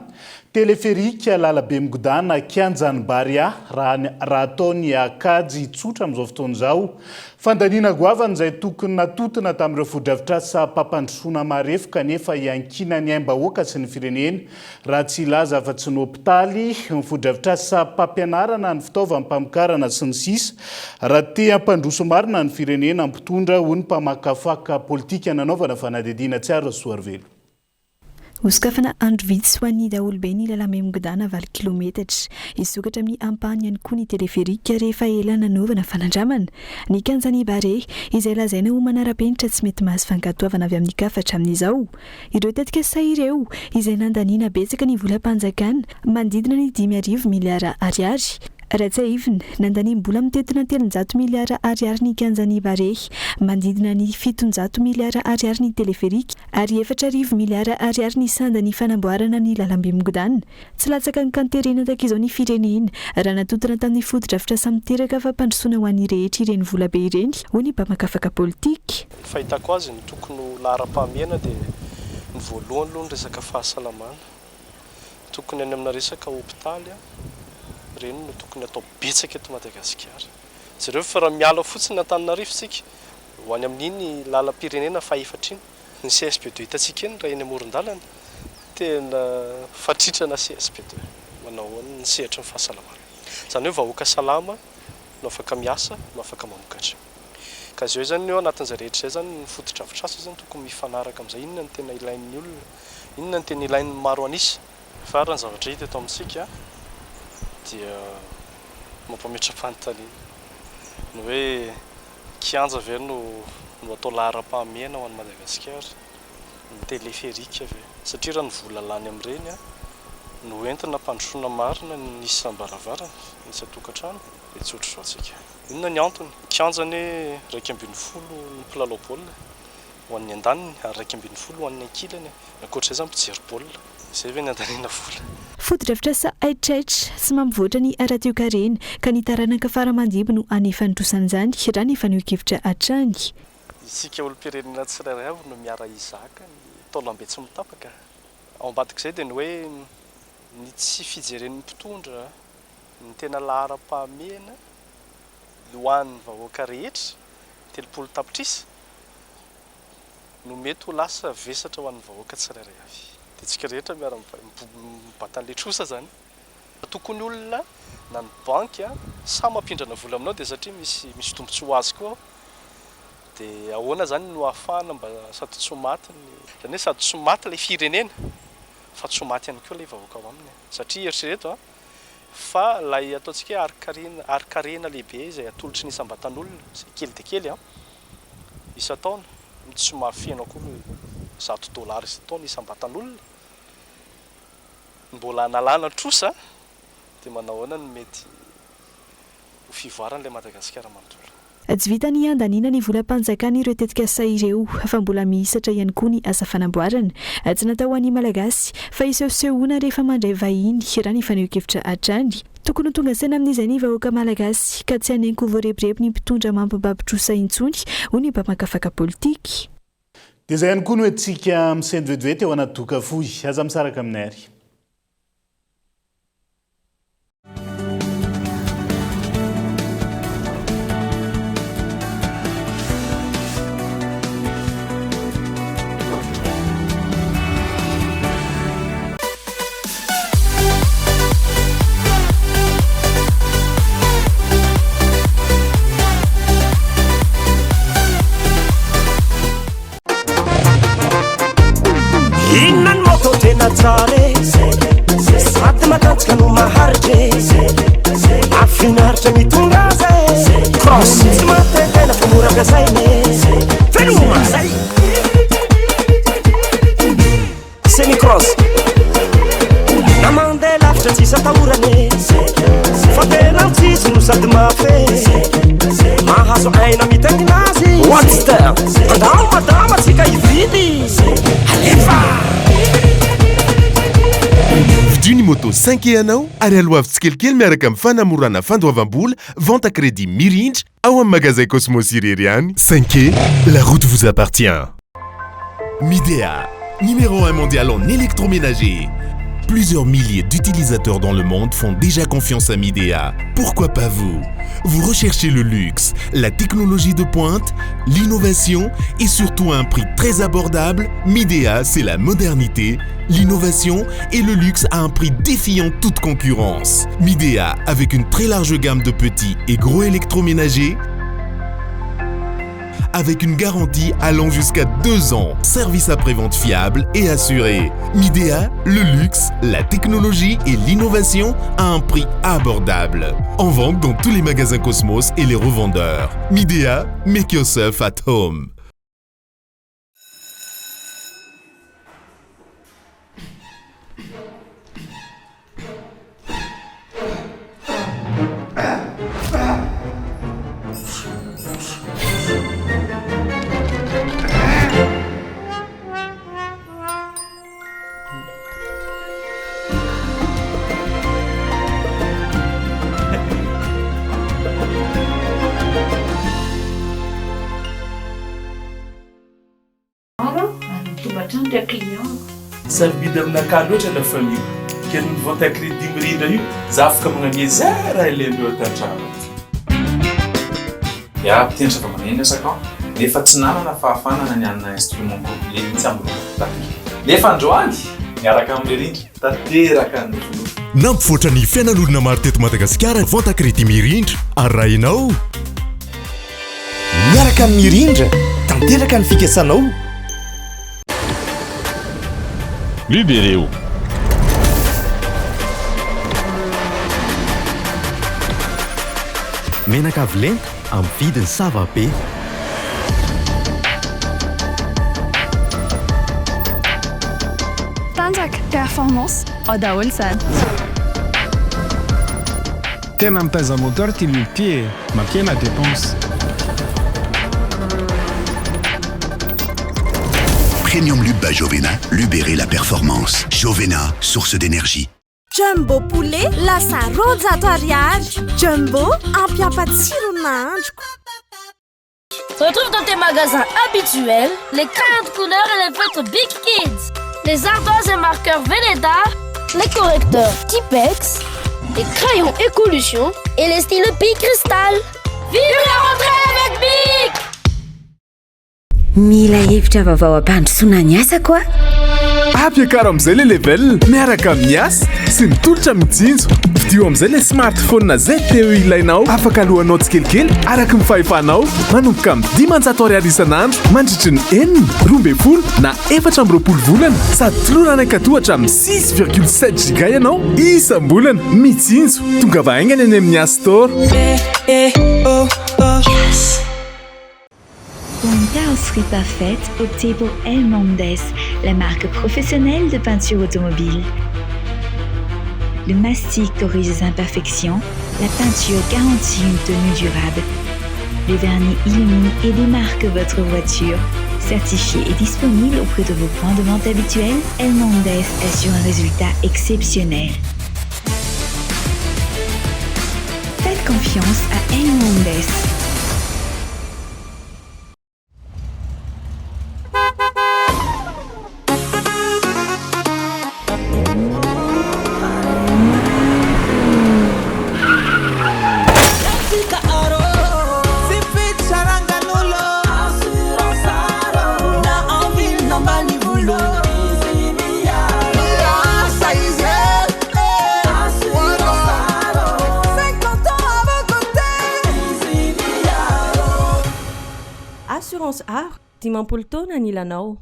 teleferika lalabe migodana Kianjanbaria raha ataony akajy tsotra amin'izao fotoana izao. Fandaniana goavana izay tokony natotona tamin'ireo fodrafitrasa mpampandrosoana marefoka nefa iankina ny aim-bahoaka sy ny firenena raha tsy ilaza fa tsy ny hôpitaly ny fodrafitrasa mpampianarana ny fitaovana mpamokarana sy ny sisa raha te hampandroso marina ny firenena ampitondra ho ny mpamakafaka politika nanaovana fanadidina tsara Soarvelo. Oskafana andro vitsy ho an'ny daholobe ny lalame migodana 20 kilometatra isokatra amin'ny ampahany ihany koa ny teleferika rehefa ela nanaovana fanandramana ny Kianjanbaria izay lazaina ho manara-penitra tsy mety mahazo fankatoavana avy amin'ny kafatra amin'izao. Ireo tetika sa ireo izay nandaniana betsaka ny volam-panjakana manodidina ny 5 miliara ariary Ratsaivina nandaniam-bola mitetina 300 miliara ariary ny kianjany bare mandidina ny 700 miliara ariary ny teleferika ary 4 miliara ariary ny sanda ny fanamboarana ny lalambe migodana tsy latsaka ny kanterena takizao ny firenena raha natotona tamin'ny foto-drafitra samiteraka fa mpandrosoana ho an'ny rehetra ireny vola be ireny hoy ny mpamakafaka politika. Fahitako azy ny tokony lahara-pahamehana dia ny voalohany aloha ny resaka fahasalamana tokony any amina resaka hopitaly reny no tokony atao betsaka eto Madagasikara. Zareo fa raha miala fotsiny Antananarivo sika ho any amin'iny lalam-pirenena faha-efatra iny ny CSP2 hitantsika eny raha eny amoron-dalana tena fatritrana CSP2 manao ny sehatra ny fahasalamana. Zany hoe vahoaka salama no afaka miasa no afaka mamokatra. Ka zao zany eo anatin'izay rehetra izay zany ny foto-drafitrasa zany tokony mifanaraka amin'izay inona ny tena ilain'ny olona, inona ny tena ilain'ny maro anisa. Fa raha ny zavatra hita eto amintsika dia mampametra-panontaniana ny hoe kianja ve no atao lahara-pahamehana ho an'i Madagasikara ny teleferika ve satria raha ny vola lany amin'ireny no entina mpandrosoana marina ny isam-baravarana ny isa-tokantrano dia tsy ohatry izao tsika. Inona ny antony? Kianjany 2.7 ny mpilalao baolina ho an'ny andaniny ary 2.7 ho an'ny ankilany ankoatr'izay zany mpijery baolina. Izay ve ny andaniana vola. Foto-drafitrasa aitraitra sy mampivoatra ny ara-teo karena ka ny taranaka fara-mandiby no anefandrosan'izany raha ny faneho-kevitra hatrany. Isika olom-pirenena tsirairay avy no miara izaka ny taolam-be tsy mitapaka. Ao ambadik'izay dia ny hoe ny tsy fijeren'ny mpitondra ny tena lahara-pahamehana ho an'ny vahoaka rehetra 30 tapitrisa no mety ho lasa vesatra ho an'ny vahoaka tsirairay avy. Dia tsika rehetra miara-mibata an'ilay trosa zany. Tokony olona na ny banky samy mampindrana vola aminao dia satria misy tombontsoa azy koa. Dia ahoana zany no ahafahana mba sady tsy ho maty zany hoe sady tsy ho maty ilay firenena fa tsy ho maty ihany koa ilay vahoaka ao aminy. Satria eritrereto fa ilay ataontsika ari-karena lehibe izay atolotry ny isam-batan'olona izay kely dia kely isa-taona tsy mahafeno akory $100 isa-taona isam-batan'olona mbola analana trosa dia manao ahoana no mety ho fivoaran'ilay Madagasikara manontolo. Tsy vita ny andaniana ny volam-panjakana ireo tetika sa ireo fa mbola mihisatra ihany koa ny asa fanamboarana tsy natao an'ny malagasy fa isehosehoana rehefa mandray vahiny raha ny faneho-kevitra hatrany. Tokony ho tonga saina amin'izay ny vahoaka malagasy ka tsy hanenko voarebireby ny mpitondra mampibabitrosa intsony hoy ny mpamakafaka politika. Dia izay ihany koa no hoentsika misendy vetivety eo anaty doka fohy aza misaraka aminay ary. Innan moto tena tsare sady matanjaka no maharitra afinaritra mitonga zay cross tsy matetena fa mora ampiasainy fenoma zay semi cross na mandeha lavitra tsy isatahorane fa tena tsisy no sady mafe mahazo aina mitaingina azy watster andao madama tsika ividy alefa. Vidiny moto 5 ianao ary aloha tsikelikely miaraka amin'ny fanamorana fandoavam-bola vente à crédit mirindra ao amin'ny magasin Cosmos irery ihany. 5 la route vous appartient. Midea, numéro 1 mondial en électroménager. Plusieurs milliers d'utilisateurs dans le monde font déjà confiance à Midea. Pourquoi pas vous? Vous recherchez le luxe, la technologie de pointe, l'innovation et surtout un prix très abordable? Midea, c'est la modernité, l'innovation et le luxe à un prix défiant toute concurrence. Midea, avec une très large gamme de petits et gros électroménagers, avec une garantie allant jusqu'à 2 ans. Service après-vente fiable et assuré. Midea, le luxe, la technologie et l'innovation à un prix abordable. En vente dans tous les magasins Cosmos et les revendeurs. Midea, make yourself at home. sarobidy aminakà loatra la famille kely mivanta crédit mirindra io za afaka magnanie zara ilendreo tantrano ya pitendra fa maneno sakao nefa tsy nanana fahafanana ny anina instrument complet mihitsy amin'ny nefa androany miaraka amin'ny rindra tanteraka ny folo nampivoatra ny fiainan'olona maro teto Madagasikara vanta crédit mirindra ary raha ianao miaraka amin'ny mirindra tanteraka ny fikasanao Libéreo. menaka vilenta amin'ny vidiny savabe Tanjaka performance daholo sana tena mitaiza moteur ty lupie mapiena dépense Premium Lube Jovena, Lubéré la performance. Jovena, source d'énergie. Jumbo poulet, lasa rojato ariary. Jumbo, ampiapatsiro nandroko. Retrouve dans tes magasins habituels les 40 couleurs et les feutres Big Kids, les ardoises et marqueurs Velleda, les correcteurs Tipex, les crayons Écolution et les stylos Bic Cristal. Vive la rentrée avec Bic! Mila hevitra vaovao ampandrosoana ny asa koa ampiakaro amin'izay le level miaraka amin'ny asa sy mitolotra mijinjo vidio amin'izay le smartphone zay teo ilainao afaka alohanao tsikelikely araka ny fahefanao manomboka amin'ny 500 ariary isan'andro mandritry ny 420 na 420 volana sady tolorana katohatra amin'ny 6,7 giga ianao isam-bolana mijinjo tonga vahaingana any amin'ny asa store Pour une carrosserie parfaite, optez pour El Mondes, la marque professionnelle de peinture automobile. Le mastic corrige les imperfections, la peinture garantit une tenue durable. Le vernis illumine et démarque votre voiture. Certifié et disponible auprès de vos points de vente habituels, El Mondes assure un résultat exceptionnel. Faites confiance à El Mondes. Assurance Art, dimampolo taona ny ilanao.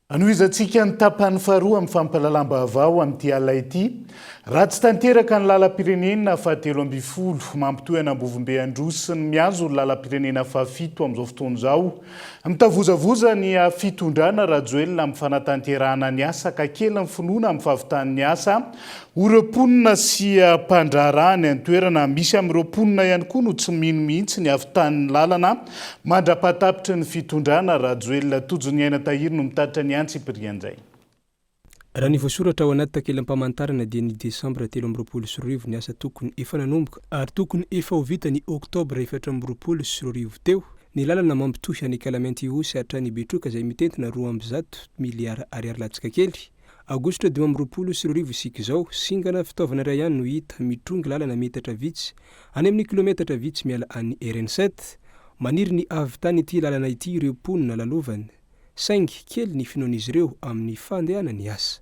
Anoizantsika ny tapany faharoa amin'ny fampalalam-baovao amin'ity alina ity. Raha tsy tanteraka ny lalam-pirenena fahatelo amby folo mampitohy an'Ambovimbe Androzy sy ny miazo ny lalam-pirenena fahafito amin'izao fotoana izao. Mitavozavoza ny fitondrana Rajoelina amin'ny fanatanterahana ny asa ka kely ny finoana amin'ny fahavitany asa. Oram-ponina sy mpandrarahany ny toerana misy amin'ireo ponina ihany koa no tsy mino mihitsy ny havitan'ny lalana mandra-patapitry ny fitondrana Rajoelina Tojony Aina Tahiry no mitatitra ny antsy Ipirianjay. Raha ny voasoratra ao anaty takela-pamantarana dia ny Desambra 2024 ny asa tokony efa nanomboka ary tokony efa ho vita ny Oktobra 2024 teo. Ny lalana mampitohy any Kalamaiky Ihosy hatrany Betroka izay mitentina 200 miliara ariary latsaka kely. Aogositra 2024 isika izao, singana fitaovana iray ihany no hita mitrongy lalana metatra vitsy any amin'ny kilometatra vitsy miala an'ny RN7. Maniry ny avitany ity lalana ity ireo ponina lalovany. Saingy kely ny finoan'izy ireo amin'ny fandehanany asa.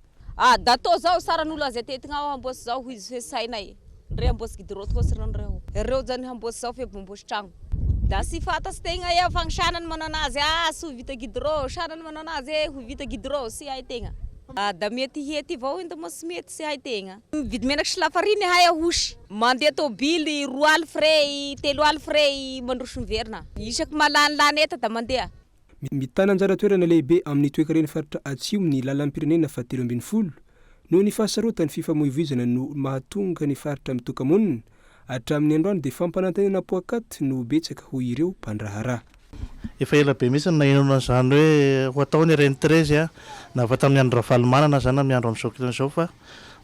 Dato zao saran'olo azy tetigna ao ambosy zao izy sainay. Ndray ambosy gidro tokosy reo. Ireo zany ambosy zao fe bombosi tragno. Da sy fantasy tegna eo fagnasanany manao anazy sy ho vita gidro, sanany manao anazy ho vita gidro sy hay tegna. Da mety hety avao enta mos mety sy hay tegna. Vidy menaky sy lafariny hay ahosy. Mandeha tôbily 2 aly frais, 3 aly frais mandroso ny verina. Isaky malanilany eta da mandeha. Mitana anjara toerana lehibe amin'ny toekareny faritra atsimo ny lalam-pirenena fahatelo ambin'ny folo noho ny fahasarotany fifamoivoizana no mahatonga ny faritra mitokamonina hatramin'ny androany dia fampanantenana poakaty no betsaka ho ireo mpandraharaha. efa ela be mihitsy nainona zany hoe ho ataony reny 13 nafa tamin'ny andro rafalimanana zany miandro amin'ny zao fa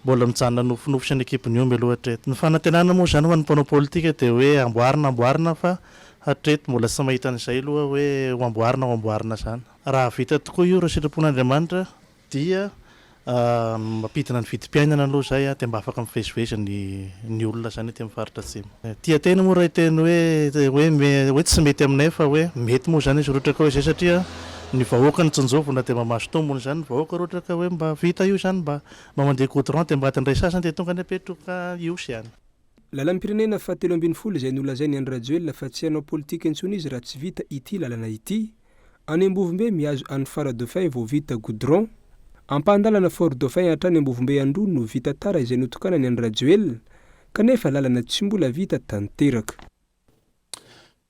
mbola mijanona nofinofo sy ny ekipy ny omby aloha hatreto ny fanantenana moa zany ho an'ny mpanao politika dia hoe amboarina fa hatreto mbola tsy mahita an'izay aloha hoe ho amboarina zany raha vita tokoa io raha sitrapon'Andriamanitra dia mampidina ny vidim-piainana aloha zay dia mba afaka mivezivezy ny olona zany ty amin'ny faritra atsimo. Tia tena moa raha teny hoe tsy mety aminay fa hoe mety moa zany izy roatra ka hoe zay satria ny vahoaka ny tsinjovona dia mamaso tombony zany vahoaka roatra ka hoe mba vita io zany mba mandeha courant dia mba atindray sasany dia tonga ny apetroka io sy any. Lalam-pirenena fa 17 izay nolazainy ny Andry Rajoelina fa tsy hanao politika intsony izy raha tsy vita ity lalana ity. Any Ambovombe mihazo any Fara Dauphin vao vita goudron. Ampandalana Fort Dauphin hatrany Ambovombe Andro no vita tara izay notokana ny Andry Rajoelina kanefa lalana tsy mbola vita tanteraka.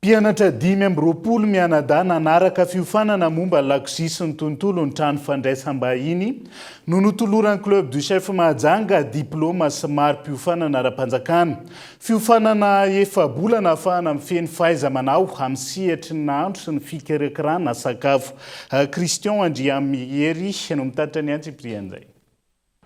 Mpianatra 520 mianadahy nanaraka fiofanana momba lakozia sy ny tontolo ny trano fandraisam-bahiny no notoloran'ny Club du Chef Mahajanga diplôma sy mari-piofanana ara-panjakana. Fiofanana efa-bolana ahafahana mifeny fahaiza-manao amin'ny sihetry ny nahandro sy ny fikarakarana sakafo. Christian Andriamihery no mitatitra ny antsiprian'izay.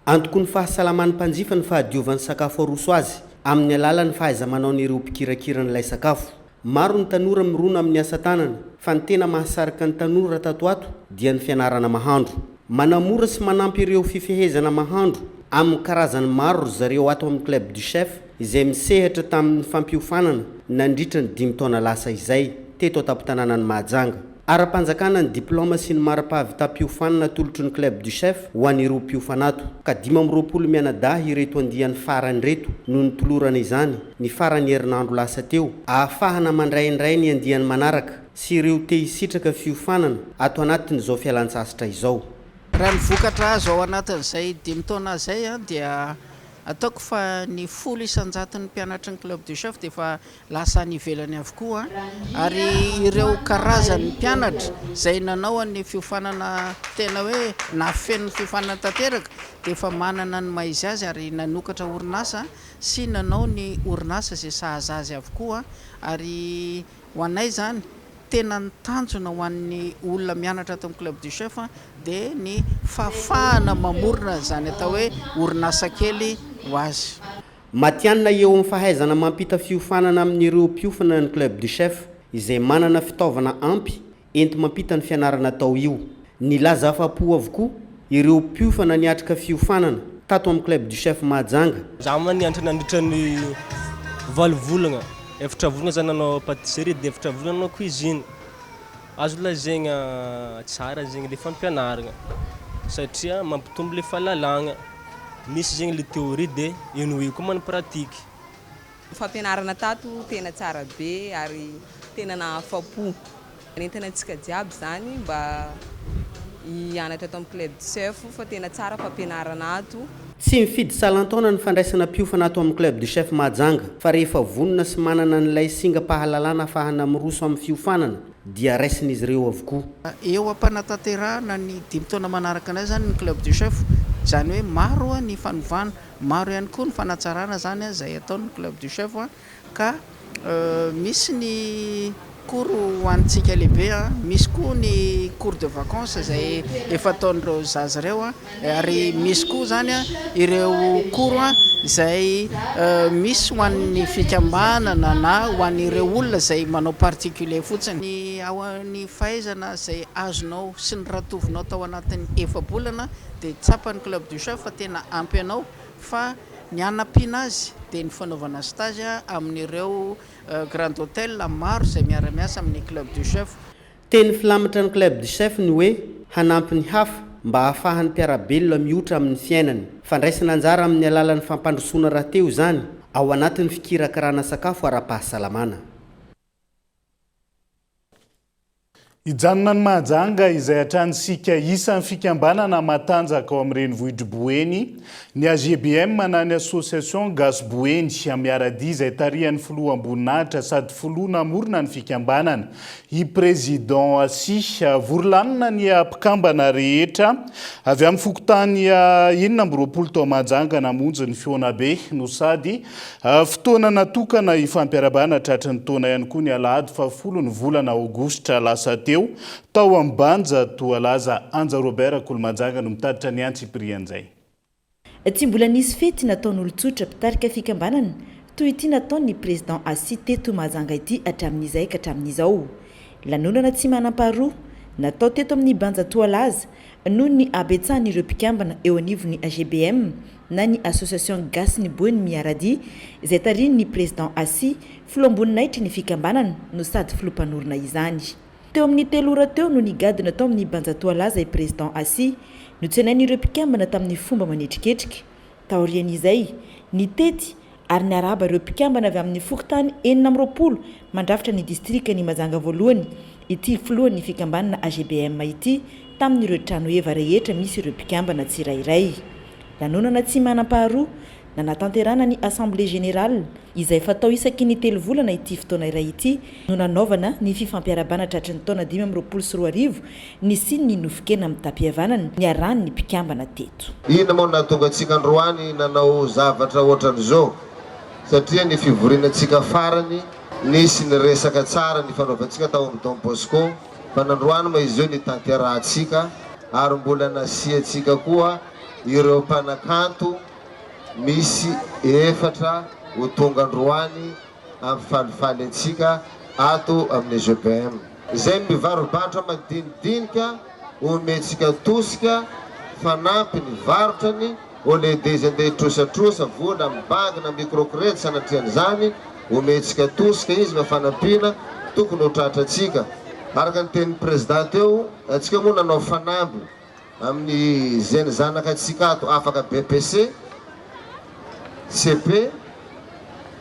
Antoko ny fahasalaman'ny mpanjifa ny fahadiovan'ny sakafo aroso azy amin'ny alalan'ny fahaiza-manao n'ireo mpikirakirana ilay sakafo. Maro ny tanora mirona amin'ny asa tanana fa ny tena mahasarika ny tanora tato ato dia ny fianarana mahandro. Manamora sy manampy ireo fifehezana mahandro amin'ny karazany maro zareo ato amin'ny Club du Chef izay misehatra tamin'ny fampiofanana nandritra ny 5 taona lasa izay teto an-tampon-tanànan'ny Mahajanga. Ara-panjakana ny diplôma sy ny mara-pahavatam-piofanana tolotry ny Club du Chef ho an'ireo mpiofanato ka 520 mianadahy ireto andiany farany reto no nitolorana izany ny farany herinandro lasa teo ahafahana mandraindray ny andiany manaraka sy ireo te hisitraka fiofanana ato anatin'izao fialan-tsasatra izao. Raha ny vokatra azo ao anatin'izay 5 taona zay dia ataoko fa ny folo isanjaton'ny mpianatra ny Club du Chef dia fa lasa ny ivelany avokoa ary ireo karazan'ny mpianatra izay nanao ny fiofanana tena hoe nafen'ny fiofanana tanteraka dia fa manana ny maizy azy ary nanokatra orinasa sy nanao ny orinasa izay sahaza azy avokoa ary ho anay zany tena nitanjona ho an'ny olona mianatra ato amin'ny Club du Chef dia ny fafahana mamorona zany atao hoe orinasa kely ho azy. Matianina eo amin'ny fahaizana mampita fiofanana amin'ireo mpiofana ny Club du Chef izay manana fitaovana ampy enti mampita ny fianarana tao io. Nilaza afa-po avokoa ireo mpiofana niatrika fiofanana tato amin'ny Club du Chef Mahajanga. Zaho manianatra nandritra ny 8 volana. Efatra volana zany nanao patisserie dia efatra volana nanao cuisine. Azo lazaigna tsara zegny le fampianarana satria mampitombo le fahalalagna. Misy zegny le théorie dia eno eo koa man pratique. Fampianarana tato tena tsara be ary tena nahafa-po. Nentina antsika jiaby zany mba hianatra ato amin'ny Club du Chef fa tena tsara fampianarana ato. Tsy mifidy salantaona ny fandraisana mpiofana ato amin'ny Club du Chef Mahajanga fa rehefa vonona sy manana n'ilay singa-pahalalana ahafahana miroso amin'ny fiofanana dia raisin'izy ireo avokoa. Eo am-panatanterahana ny 5 taona manaraka anay zany ny Club du Chef zany hoe maro ny fanovana maro ihany koa ny fanatsarana zany izay ataon'ny Club du Chef ka misy ny cours ho antsika lehibe misy koa ny cours de vacances izay efa ataon'ireo zaza ireo ary misy koa zany ireo cours izay misy ho an'ny fikambanana na ho an'ireo olona izay manao particulier fotsiny ao ny fahaizana izay azonao sy ny ratovinao tao anatin'ny efa-bolana dia tsapan'ny Club du Chef fa tena ampy anao fa ny anampiana azy dia ny fanaovana stage amin'ireo Grand Hotel maro izay miara-miasa amin'ny Club du Chef. Teny filamatra ny Club du Chef ny hoe hanampy ny hafa mba ahafahan'ny mpiarabelona miotra amin'ny fiainany. Fandraisana anjara amin'ny alalan'ny fampandrosoana raha teo zany ao anatin'ny fikirakarana sakafo ara-pahasalamana. Ijanona ny mahajanga izay hatranisika isan'ny fikambanana matanjaka ao amin'ireny vohidry boeny ny AGBM na ny association Gas Boeny miarady izay tarihan'ny filoha amboninahitra sady filoha namorona ny fikambanana i président Asi vorolanina ny mpikambana rehetra avy amin'ny fokotany 20 tao mahajanga namonjy ny fiona be no sady fotoana natokana ifampiarabana tratry ny taona ihany koa ny alahady 10 ny volana aogositra lasa teo tao ambanja toalaza Anja Robert Kolmanjanga no mitaditra ny antsiprian'izay. Tsy mbola nisy fety nataon'olon-tsotra mpitarika fikambanana toy ity nataon'ny président Asi teto Mahajanga ity hatramin'izay ka hatramin'izao. Lanonana tsy manam-paharoa natao teto amin'ny banja toalaza noho ny abetsahan'ireo mpikambana eo anivon'ny AGBM na ny association Gas ny Boeny miarady izay tarihin'ny président Asi filoamboninahitra ny fikambanana no sady filompanorona izany. Teo amin'ny 3 ora teo no nigadina tao amin'ny banja toalaza i président Asi no tsenain'ireo mpikambana tamin'ny fomba manetriketrika. Taorian'izay nitety ary niaraba ireo mpikambana avy amin'ny fokotany 40 mandrafitra ny distrika ny Mahajanga voalohany ity filohan'ny fikambanana AGBM ity tamin'ireo trano eva rehetra misy ireo mpikambana tsirairay. Lanonana tsy manam-paharoa na natanterana ny assemblée générale izay fatao isaky ny 3 volana ity fotoana iray ity no nanaovana ny fifampiarabana tratry ny taona 2024 ny siny ny nofokena amin'ny tapihavanana niarahan'ny mpikambana teto. Ina moa nahatonga antsika androany nanao zavatra ohatran'izao satria ny fivorianantsika farany nisy ny resaka tsara ny fanaovantsika tao amin'ny Don Bosco fa nandroany ma izy io ny tanterahantsika ary mbola nasiantsika koa ireo mpanakanto misy 4 ho tonga androany amin'ny falifaly antsika ato amin'ny AGBM. Izay mivarobatra madinidinika omentsika tosika fanampy ny varotrany oledezy andeha trosatrosa vola amin'ny banky na microcrédit sanatrian'izany omentsika tosika izy mafanampiana tokony ho tratratsika. Araka ny tenin'ny président teo atsika moa nanao fanamby amin'ny zeny zanaka atsika ato afaka BPC CP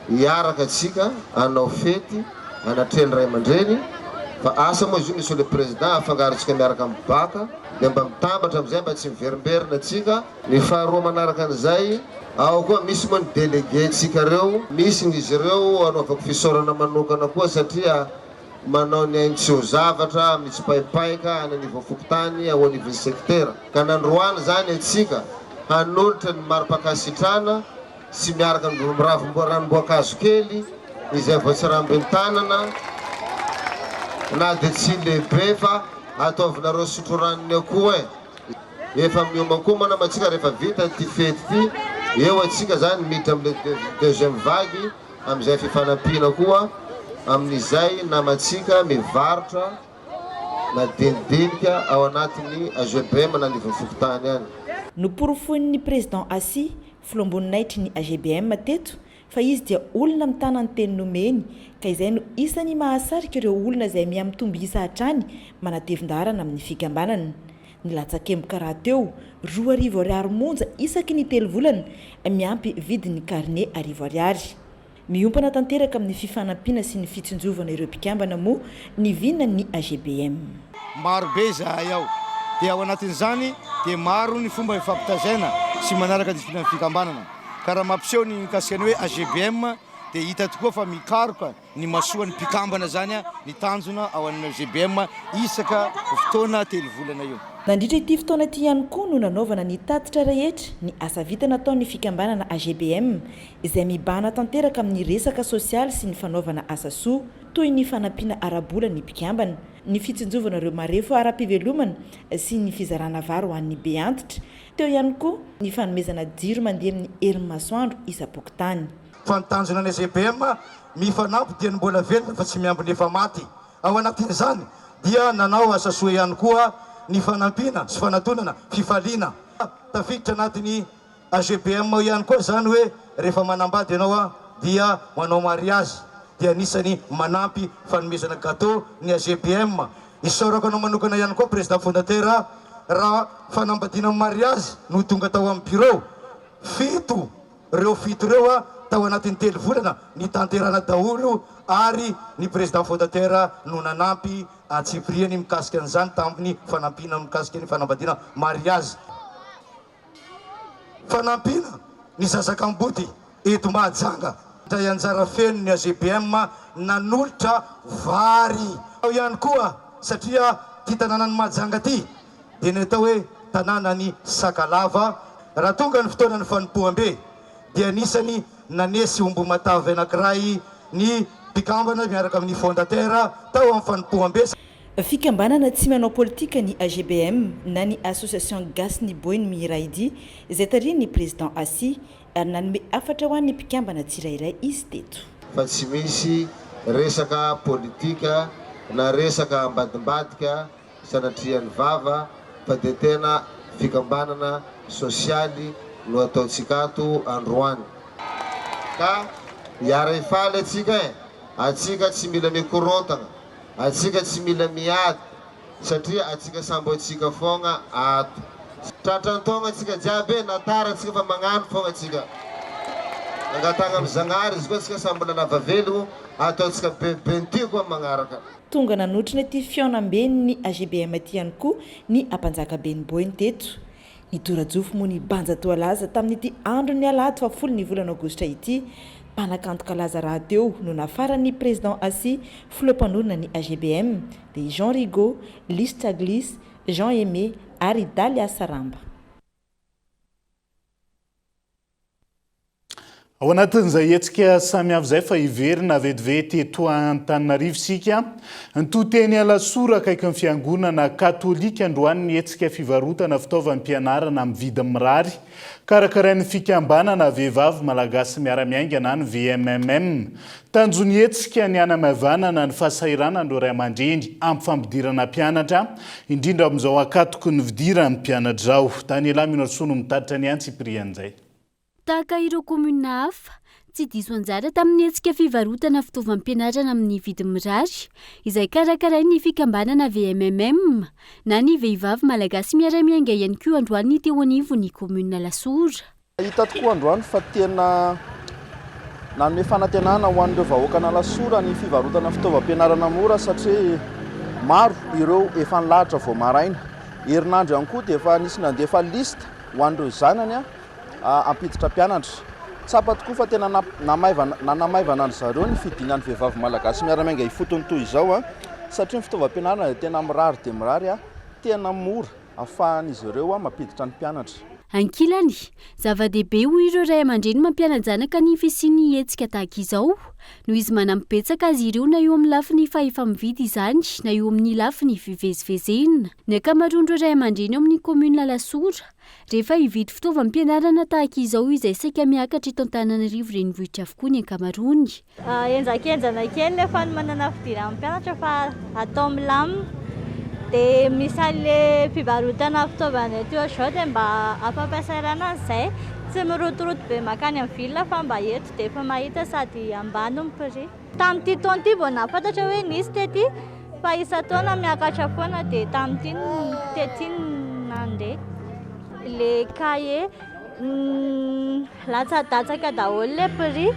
iaraka atsika anao fety anatreny ray aman-dreny fa asa moa izy io misy le président afangarotsika miaraka amin'ny baka dia mba mitambatra amin'izay mba tsy miverimberina atsika. Ny faharoa manaraka an'izay ao koa misy moa ny délégué tsika reo misy izy ireo anaovako fisaorana manokana koa satria manao ny ainy tsy ho zavatra mitsipaipaika any anivon'ny fokotany ao anivon'ny secteur ka nandroany zany atsika hanolotra ny marim-pakasitrana sy miaraka ranomboakazo kely izay voatsirambin'ny tanana na dia tsy lehibe fa ataovinareo sotro ranony akoho efa miomankomana matsika rehefa vita ty fety ty eo atsika zany miditra amin'ny deuxième vague amin'izay fifanampiana koa amin'izay namatsika mivarotra na dinidinika ao anatin'ny AGBM na anivon'ny fokotany any. Noporofon'ny président Asi filoamboninahitry ny AGBM teto fa izy dia olona mitana ny teny nomeny ka izay no isany mahasarika ireo olona izay miamitombo isa hatrany manatevin-darana amin'ny fikambanana. Nilatsakemboka raha teo 2 arivo ariary monja isaky ny 3 volana miampy vidin'ny carnet arivo ariary. Miompana tanteraka amin'ny fifanampiana sy ny fitsinjovana ireo mpikambana moa ny vinana ny AGBM. Maro be zahay ao dia ao anatin'izany dia maro ny fomba ifampitazana sy manaraka disiplinina fikambanana ka raha mampiseho ny kasikany hoe AGBM dia hita tokoa fa mikaroka ny masoa ny mpikambana zany ny tanjona ao amin'ny AGBM isaka fotoana 3 volana io. Nandritra ity fotoana ity ihany koa no nanaovana ny tatitra rehetra ny asa vita nataon'ny fikambanana AGBM izay mibahana tanteraka amin'ny resaka sosialy sy ny fanaovana asa soa toy ny fanampiana arabola ny mpikambana, ny fitsinjovana ireo marefo ara-pivelomana sy ny fizarana vary ho an'ny be antitra. Teo ihany koa ny fanomezana jiro mandeha amin'ny herin'ny masoandro isa-pokotany. Fantanjona ny AGBM mifanampy dia mbola velona fa tsy miambiny efa maty. Ao anatin'izany dia nanao asa soa ihany koa ny fanampiana sy fanatonana fifaliana tafiditra anatin'ny AGBM ihany koa zany hoe rehefa manambady ianao dia manao mariage dia anisany manampy fanomezana gâteau ny AGBM. Isaorako anao manokana ihany koa président fondateur raha fanambadiana mariage no tonga tao amin'ny bureau fito reo tao anatin'ny 3 volana ny tanterana daholo ary ny président fondateur no nanampy atsipiriany mikasika an'izany tamin'ny fanampina mikasika ny fanambadiana mariazy. Fanampina ny zazakamboty eto Mahajanga. Tay anjara feno ny AGBM nanolotra vary. Ao ihany koa satria ty tanànany Mahajanga ty dia ny atao hoe tanànany Sakalava. Raha tonga ny fotoanany fanompoam-be dia anisany nanesy omby matavy anankiray ny mpikambana miaraka amin'ny fondatera tao amin'ny fanompoam-be. Fikambanana tsy manao politika ny AGBM na ny association gasy ny boiny mihiraidy izay tariany ny président Assi ary nanome afatra ho an'ny mpikambana tsirairay izy teto. Fa tsy misy resaka politika na resaka ambadimbadika sanatrian'ny vava fa dia tena fikambanana sosialy no ataontsika ato androany. Ka hiara ifaly atsika tsy mila mikorontana, atsika tsy mila miady satria atsika sambo atsika foagna ato. Tratrantaogna atsika jiaby natara atsika fa magnano foagna atsika. Angatagna amin'ny Zagnahary izy koa atsika sambola lava velogno ataontsika bebenti koa magnaraka. Tonga nanotrina ity fiaonam-ben'ny AGBM aty ihany koa ny ampanjakaben'ny Boiny teto. Ny torajofo moa ny banja toa laza tamin'ity andro ny alahady fa 10 ny volana aogositra ity, mpanakantoka laza raha teo no nafaran'ny président Assi filoham-panorona ny AGBM dia Jean Rigaud, Lys Tsaglis, Jean Aimé ary Dalia Saramba. Ao anatin'izay hetsika samihafa izay fa hiverina vetivety eto Antananarivo isika, ny toteny Alasora akaiky ny fiangonana katolika androany ny hetsika fivarotana fitaovam-pianarana amin'ny vidiny mirary karakarain'ny fikambanana vehivavy malagasy miara-miaingana ny VMMM. Tanjony hetsika ny hanamavanana ny fahasahiranana ireo ray aman-dreny amin'ny fampidirana mpianatra, indrindra amin'izao akatoko ny vidira amin'ny mpianatra izao. Daniela Minasono mitatitra ny antsipirian'izay. Tahaka ireo komuna hafa, tsy diso anjara tamin'ny hetsika fivarotana fitaovam-pianarana amin'ny vidiny mirary izay karakarain'ny fikambanana VMMM na ny vehivavy malagasy miara-miainga ihany koa androany teo anivon'ny komuna Lasora. Hita tokoa androany fa tena nanome fanantenana ho an'ireo vahoakana Lasora ny fivarotana fitaovam-pianarana mora satria maro ireo efa nilahatra vao maraina. Herinandro ihany koa dia efa nisy nandefa lista ho an'ireo zanany ampiditra mpianatra. Tsapa tokoa fa tena nanamaivana ny zareo ny fidinan'ny vehivavy malagasy miara-miainga ifotony toy izao satria ny fitaovam-pianarana dia tena mirary dia mirary tena mora ahafahan'izy ireo mampiditra ny mpianatra. Ankilany, zava-dehibe ho ireo ray aman-dreny mampiana-janaka ny fisian'ny hetsika tahaka izao noho izy manampibetsaka azy ireo na eo amin'ny lafiny fahefa-mividy izany na eo amin'ny lafiny fivezivezena. Ny ankamaroan'ireo ray aman-dreny ao amin'ny komuna Lasora rehefa hividy fitaovam-pianarana tahaka izao izay saika miakatra eto Antananarivo renivohitra avokoa ny ankamaroany. Enjakenjana kely nefa manana fidirana mpianatra fa atao milamina. Dia misy an'ilay fivarotana fitaovana eto izao dia mba ampampasairana an'izay tsy mirotoroto be makany amin'ny vilona fa mba eto dia efa mahita sady ambany ny prix. Tamin'ity taona ity vao nafantatra hoe nisy tety fa isa-taona miakatra foana dia tamin'ity tety nandeha. Le cahier latsadatsaka daholo ilay prix.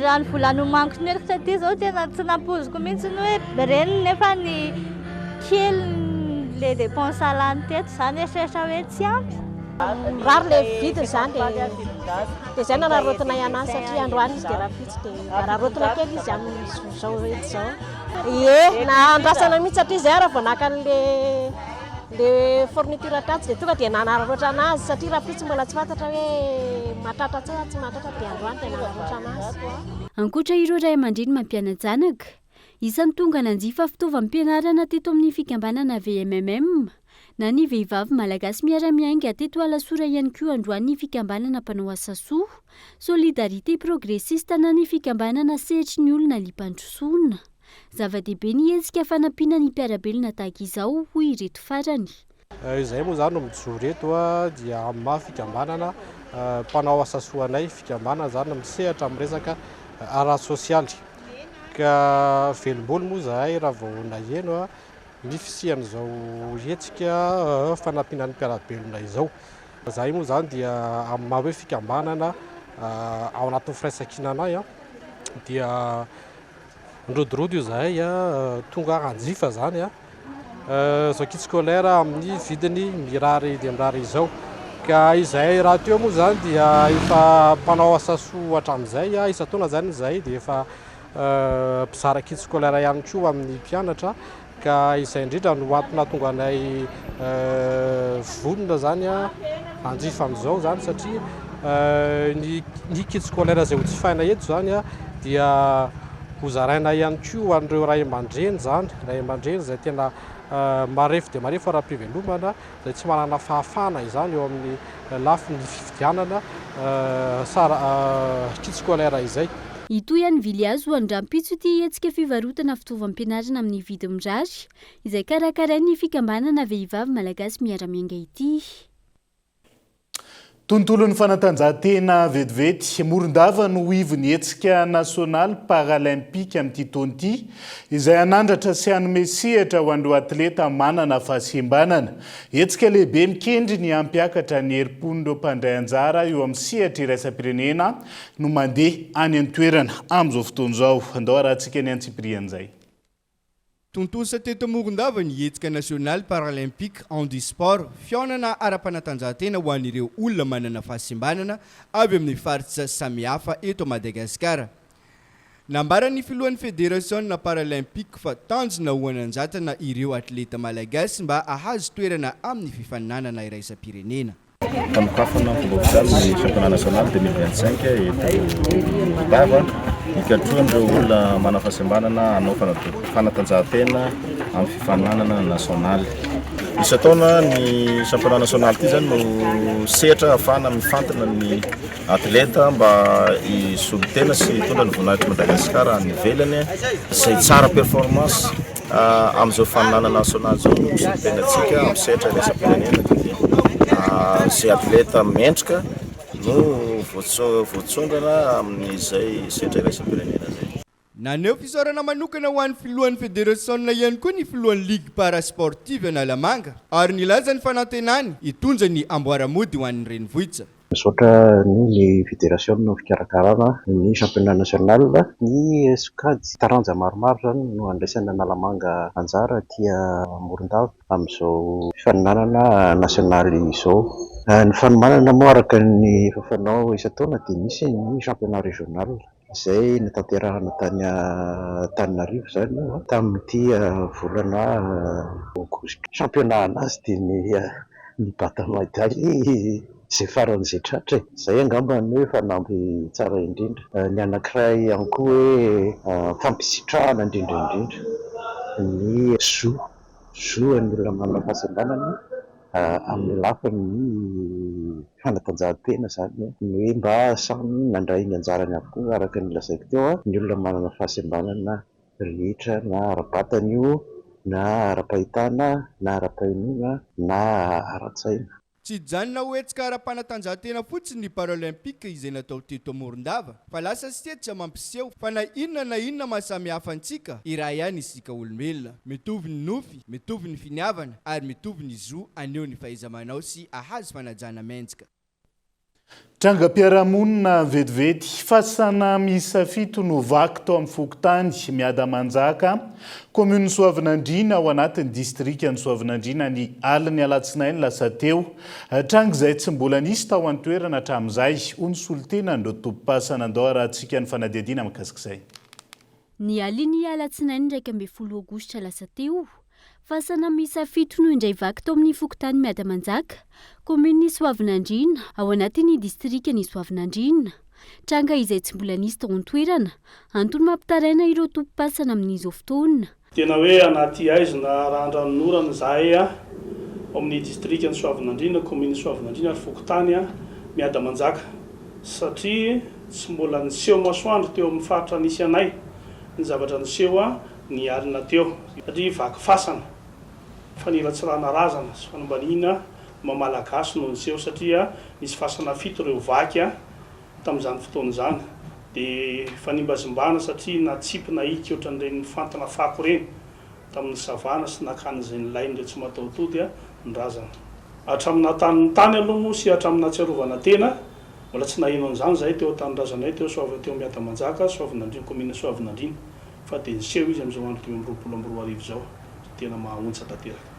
Raha ny vola nomaniko ny eritra ty zao tena tsy nampoziko mihitsy ny hoe reny nefa ny kely le dépense alany teto izany eritreretra hoe tsy ampy. Rary le vidy izany dia izay nararotina ihanazy satria androany izy dia rafitsy dia nararotina kely izy amin'izao eto izao. Ie, na andrasana mihitsy satria izay raha vao naka le fourniture tratsy dia tonga dia nanararotra anazy satria rafitsy mbola tsy fantatra hoe matratra tsy matratra dia androany dia nararotra anazy. Ankoatra ireo ray aman-dreny mampiana-janaka, isan'ny tonga nanjifa fitaovam-pianarana teto amin'ny fikambanana VMMM na ny vehivavy malagasy miara-miainga teto Alasora ihany koa androany ny fikambanana mpanao asa soa, Solidarité Progressiste na ny fikambanana sehatry ny olona lipan-drosoana. Zava-dehibe ny hetsika fanampiana ny mpiarabelona tahaka izao hoy ireto farany. Izay moa izany no mijoro eto dia amin'ny maha fikambanana mpanao asa soanay fikambanana izany misehatra amin'ny resaka ara sosialy. Ka velom-bolo moa zahay raha vao naheno ny fisian'izao hetsika fanampiana ny mpiarabelona izao. Zahay moa izany dia amin'ny maha hoe fikambanana ao anatin'ny firaisan-kinanay dia ndrodorodo io zahay tonga anjifa zany zao kit scolaire amin'ny vidiny mirary dia mirary izao ka izahay raha teo moa zany dia efa mpanao asa soa hatramin'izay isa-taona zany izahay dia efa mpizara kit scolaire ihany koa amin'ny mpianatra ka izay indrindra no antony tonga anay vonona zany anjifa amin'izao zany satria ny kit scolaire zay ho jifaina eto zany dia hozaraina ihany koa an'ireo ray aman-dreny zany ray aman-dreny zay tena marefo dia marefo ara-pivelomana zay tsy manana fahafana izany eo amin'ny lafiny fividianana kit scolaire izay. Ito ihany Viliazo andrampitso ity hetsika fivarotana fitaovam-pianarana amin'ny vidiny mirary izay karakarain'ny fikambanana vehivavy malagasy miara-miainga ity. Tontolon'ny fanatanjahantena vetivety Morondava no ivony hetsika national paralympique amin'ity taona ity izay anandratra sy hanome sehatra ho an'ireo atleta manana fahasembanana. Hetsika lehibe mikendry ny ampiakatra ny herim-pon'ireo mpandray anjara eo amin'ny sehatra iraisam-pirenena no mandeha any an-toerana amin'izao fotoana izao. Andao arahantsika ny Antsiprian'izay. Tontosa teto Morondava ny hetsika national paralympique handisport fiaonana ara-panatanjahantena ho an'ireo olona manana fahasembanana avy amin'ny faritra samihafa eto Madagasikara. Nambaran'ny filohan'ny fédération paralympique fa tanjona ho ananjatana ireo atleta malagasy mba ahazo toerana amin'ny fifaninanana iraisam-pirenena. Tanokafana official ny championnat national 2025 eto Bava ikatroan'ireo olona mana fahasembanana hanao fanatanjahantena amin'ny fifaninanana nasionaly. Isa-taona ny championnat national ity zany no sehatra ahafahana mifantana ny atleta mba isolon-tena sy hitondra ny voninahitry Madagasikara any ivelany izay tsara performance amin'izao faninanana nasionaly zao no isolon-tenantsika amin'ny sehatra iraisam-pirenena. Zay atleta mendrika no voatsondrana amin'izay sehatra iraisam-pirenena zay. Naneo fisaorana manokana ho an'ny filohan'ny fédération ihany koa ny filohan'ny ligue parasportive Analamanga ary nilaza ny fanantenany hitondra ny amboaramody ho an'ny renivohitra. Misaotra ny fédération no fikarakarana ny championnat national ny sokady taranja maromaro zany no andraisana Analamanga anjara tia Morondava amin'izao fifaninanana national izao. Ny fanomanana moa araka ny fafanao isa-taona dia misy ny championnat régional izay natanterahana tany Antananarivo zany tamin'ity volana aogositra. Championnat anazy dia ny bata madaly zay faran'izay tratra izay angamba ny hoe fanampy tsara indrindra. Ny anankiray ihany koa hoe fampisitrahana indrindra ny zo ny olona manana fahasembanana amin'ny lafiny fanatanjahantena zany ny hoe mba samy nandray ny anjarany avokoa araka ny lazaiko teo ny olona manana fahasembanana rehetra na ara-batana io na ara-pahitana na ara-painoana na ara-tsaina. Tsy janona ho hetsika ara-panatanjahantena fotsiny ny paralympique izay natao teto Morondava fa lasa sehatra mampiseho fa na inona mahasamy hafa antsika iraha ihany isika olombelona. Mitovy ny nofy, mitovy ny finiavana ary mitovy ny zo aneo ny fahaiza-manao sy ahazo fanajana mentsika. Trangam-piarahamonina vetivety fasana miisa 7 no vaky tao amin'ny Fokotany Miadamanjaka commune Soavinandriana ao anatin'ny distriktan'ny Soavinandriana ny aliny alatsinainy lasa teo. Tranga izay tsy mbola nisy tao an-toerana hatramin'izay ony solotena ndro tompom-pasana andao arahantsika ny fanadihadiana mikasika izay. Ny aliny alatsinainy 12 aogositra lasa teo. Fasana miisa 7 no indray vaky tao amin'ny Fokotany Miadamanjaka, commune Soavinandriana ao anatin'ny distriktan'ny Soavinandriana. Tranga izay tsy mbola nisy tao an-toerana, antony mampitaraina ireo tompom-pasana amin'izao fotoana. Tena hoe anaty aizina randranon'orana zahay amin'ny distriktan'ny Soavinandriana, commune Soavinandriana ary Fokotany Miadamanjaka satria tsy mbola niseho masoandro teo amin'ny faritra nisy anay ny zavatra niseho ny alina teo satria vaky fasana fanelatsirana razana sy fanombanina mamalagasy no niseho satria nisy fasana 7 ireo vaky tamin'izany fotoana izany dia fanimbazimbana satria natsipina ika ohatran'ireny fantana fako ireny tamin'ny savana sy nakany izay nilainy ireo tsy mataotody ny razana. Hatramina tany aloha moa sy hatramina tsiarovana tena mbola tsy nahino an'izany zahay teo tany razanay teo Miadamanjaka Soavinandriana commune Soavinandriana fa dia niseho izy amin'izao andro 2022 izao tena mahaontsa tanteraka.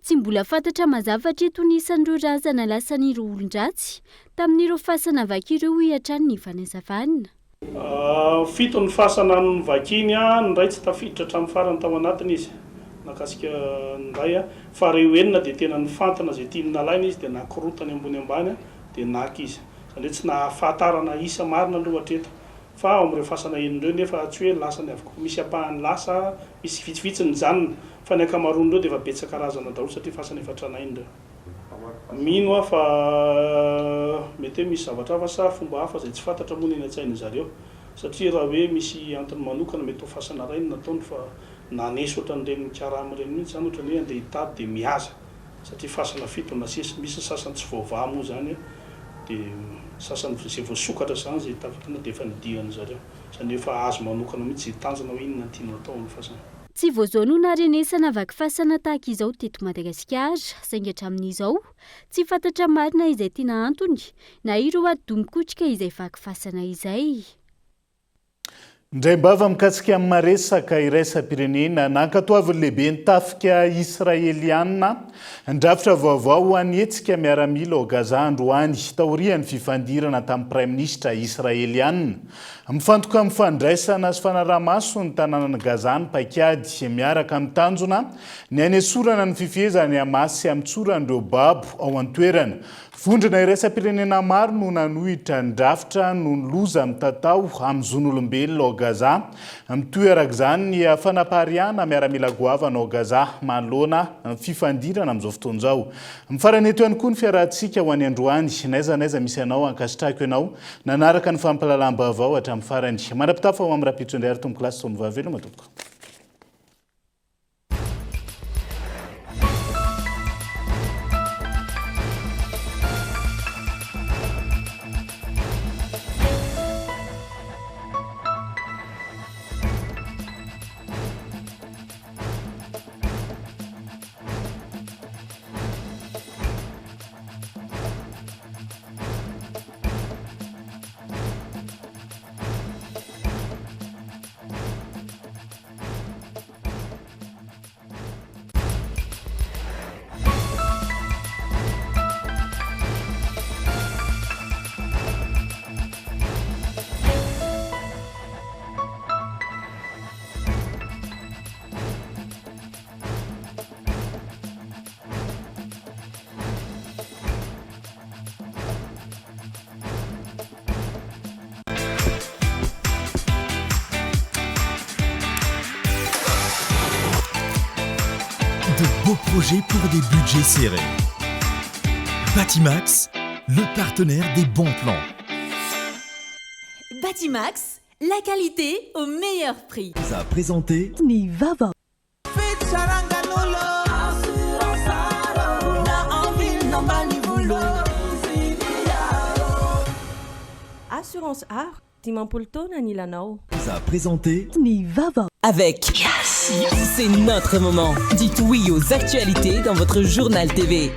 Tsy mbola fantatra mazavatra eto ny isan'ireo razana lasan'ireo olon-dratsy tamin'ireo fasana vakireo hiatrany ny fanazavana. 7 ny fasana no vakiny ny ray tsy tafiditra hatramin'ny farany tao anatiny izy nakasika ny ray fa reo enina dia tena nifantana zay tiany nalaina izy dia nakorotany ambony ambany dia naky izy zany hoe tsy nahafantarana isa marina aloha hatreto fa ao amin'ireo fasana enindreo nefa tsy hoe lasany avokoa misy apahany lasa misy vitsivitsy ny janona fa ny ankamaroan'ireo dia efa betsaka karazana daholo satria fasana efa tranain'ireo. Mino fa mety hoe misy zavatra hafa sa fomba hafa zay tsy fantatra moa ny an-tsainy zareo satria raha hoe misy antony manokana mety ho fasana ray no nataony fa nanesy ohatran'ireny karama ireny mihitsy zany ohatran'ny hoe andeha hitady dia mihaza satria fasana 7 nasesy misy sasany tsy voavaha moa zany dia sasany zay voasokatra zany zay tafitana dia efa nidihany zareo zany efa azo manokana mihitsy zay tanjana hoe inona tiana atao ny fasana. Tsy voazoano na renesana vaky fasana tahaka izao teto Madagasikara saingy hatramin'izao tsy fantatra marina izay tiana antony na ireo ady-domikotrika izay vaky fasana izay. Ndray-bava mikasika amin'ny maresaka iraisam-pirenena nankatoavin'ny lehibe ny tafika Israeliana ndrafitra vaovao ho an'ny hetsika miaramila ao Gaza androany taorian'ny fifandirana tamin'ny praiminisitra Israeliana. Mifantoka amin'ny fandraisana sy fanaraha-maso ny tanànan'i Gaza ny paikady miaraka amin'ny tanjona ny hanesorana ny fifehezany Hamasy amin'ny tsoran'ireo babo ao an-toerana. Vondrona iraisam-pirenena maro no nanohitra ndrafitra no loza amin'ny tatao amin'ny zon'olombelona ao Gaza. Mitoeraka izany ny fanapahariana miaramila goavana ao Gaza manoloana fifandirana amin'izao fotoana izao. Mifarany eto ihany koa ny fiarahantsika ho any androany naiza misy anao ankasitrahako ianao nanaraka ny fampalalam-baovao hatramin'ny farany. Manapitafa ho amin'ny rapitro indray ary tombo kilasy tombo vavelo matompoko. De beaux projets pour des budgets serrés. Batimax, le partenaire des bons plans. Batimax, la qualité au meilleur prix. Vous a présenté Nivava. Assurance Art, Timampolto Nanilanao. Vous a présenté Nivava. Avec Yassi, c'est notre moment. Dites oui aux actualités dans votre journal TV.